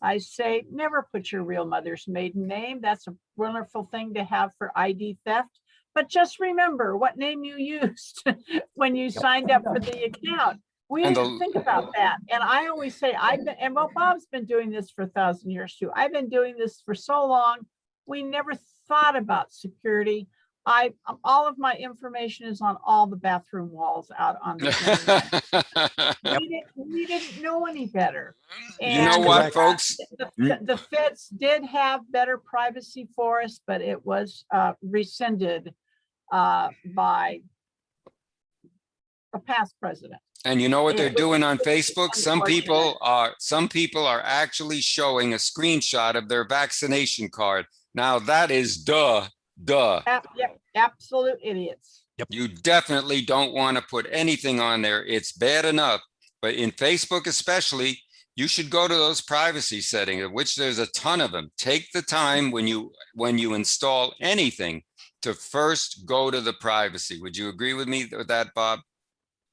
I say, never put your real mother's maiden name. That's a wonderful thing to have for ID theft. But just remember what name you used when you signed up for the account. We didn't think about that. And I always say, Bob's been doing this for 1,000 years too. I've been doing this for so long. We never thought about security. All of my information is on all the bathroom walls out on the internet. We didn't know any better. You know what, folks? The feds did have better privacy for us, but it was rescinded by a past president. And you know what they're doing on Facebook? Some people are actually showing a screenshot of their vaccination card. Now that is duh. Yep, absolute idiots. Yep. You definitely don't want to put anything on there. It's bad enough, but in Facebook especially, you should go to those privacy settings, of which there's a ton of them. Take the time when you install anything to first go to the privacy. Would you agree with me with that, Bob?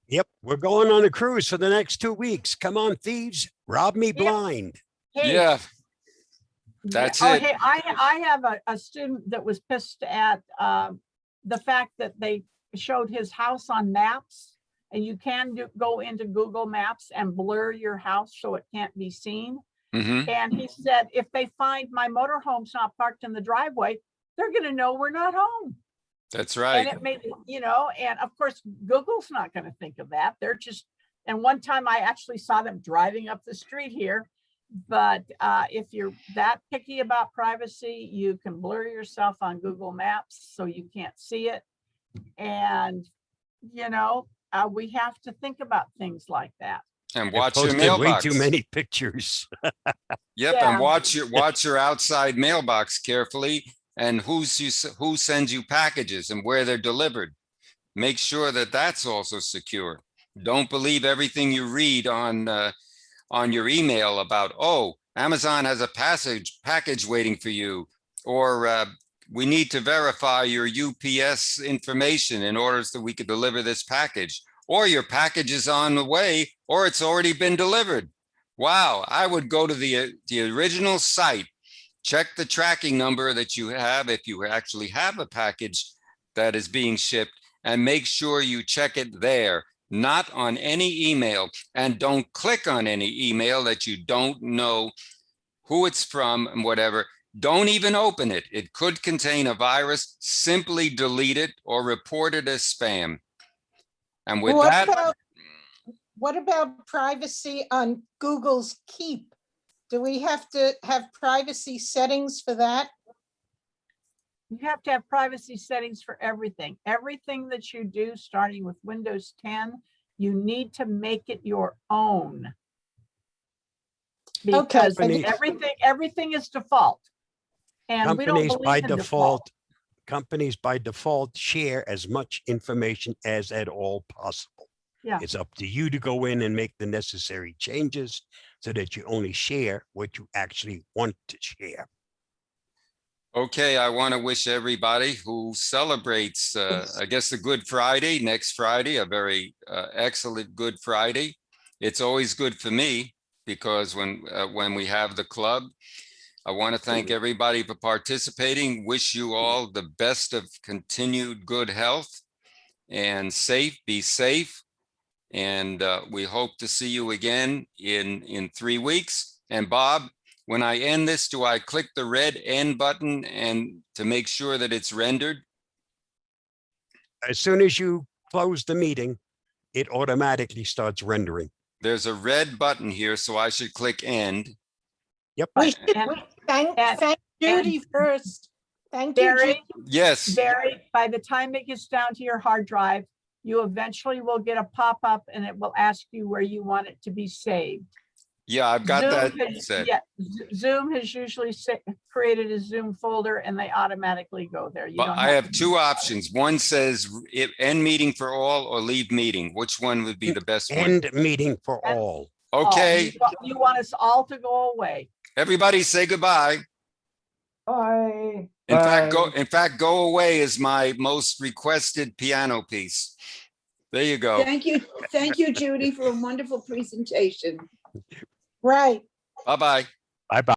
Yep, we're going on a cruise for the next 2 weeks. Come on, thieves, rob me blind. Hey, Yeah. That's it. Hey, I have a student that was pissed at the fact that they showed his house on maps, and you can go into Google Maps and blur your house so it can't be seen. Mm-hmm. And he said, if they find my motorhome's not parked in the driveway, they're going to know we're not home. That's right. And it made, and of course, Google's not going to think of that. They're just, and one time I actually saw them driving up the street here. But if you're that picky about privacy, you can blur yourself on Google Maps so you can't see it. And, we have to think about things like that. And They watch your posted mailbox. way too many pictures. Yep, Yeah. and watch your outside mailbox carefully, and who sends you packages and where they're delivered. Make sure that that's also secure. Don't believe everything you read on your email about, oh, Amazon has a package waiting for you, or we need to verify your UPS information in order so we could deliver this package, or your package is on the way, or it's already been delivered. Wow, I would go to the original site, check the tracking number that you have if you actually have a package that is being shipped, and make sure you check it there, not on any email. And don't click on any email that you don't know who it's from and whatever. Don't even open it. It could contain a virus. Simply delete it or report it as spam. And with What about privacy on Google's Keep? Do we have to have privacy settings for that? You have to have privacy settings for everything. Everything that you do, starting with Windows 10, You need to make it your own. Because Companies- everything is default. And we don't Companies by believe in default. default, companies by default share as much information as at all possible. Yeah. It's up to you to go in and make the necessary changes so that you only share what you actually want to share. Okay, I want to wish everybody who celebrates, I guess, the Good Friday, next Friday, a very excellent Good Friday. It's always good for me because when we have the club, I want to thank everybody for participating. Wish you all the best of continued good health and be safe. And we hope to see you again in 3 weeks. And Bob, when I end this, do I click the red end button and to make sure that it's rendered? As soon as you close the meeting, it automatically starts rendering. There's a red button here, so I should click end. We should And- thank and- Judy first. Thank you, Barry, Judy. Yes, Barry, by the time it gets down to your hard drive, you eventually will get a pop-up and it will ask you where you want it to be saved. yeah, I've got Zoom that has- set. Yeah, Zoom has usually created a Zoom folder and they automatically go there. You But don't I have to- two options. One says end meeting for all or leave meeting. Which one would be the best one? End meeting for And- all. Oh, Okay, you want us all to go away. everybody say goodbye. Bye. In fact, Go Away is my most requested piano piece. There you go. Thank you, Judy, for a wonderful presentation. Right. Bye-bye. Bye-bye.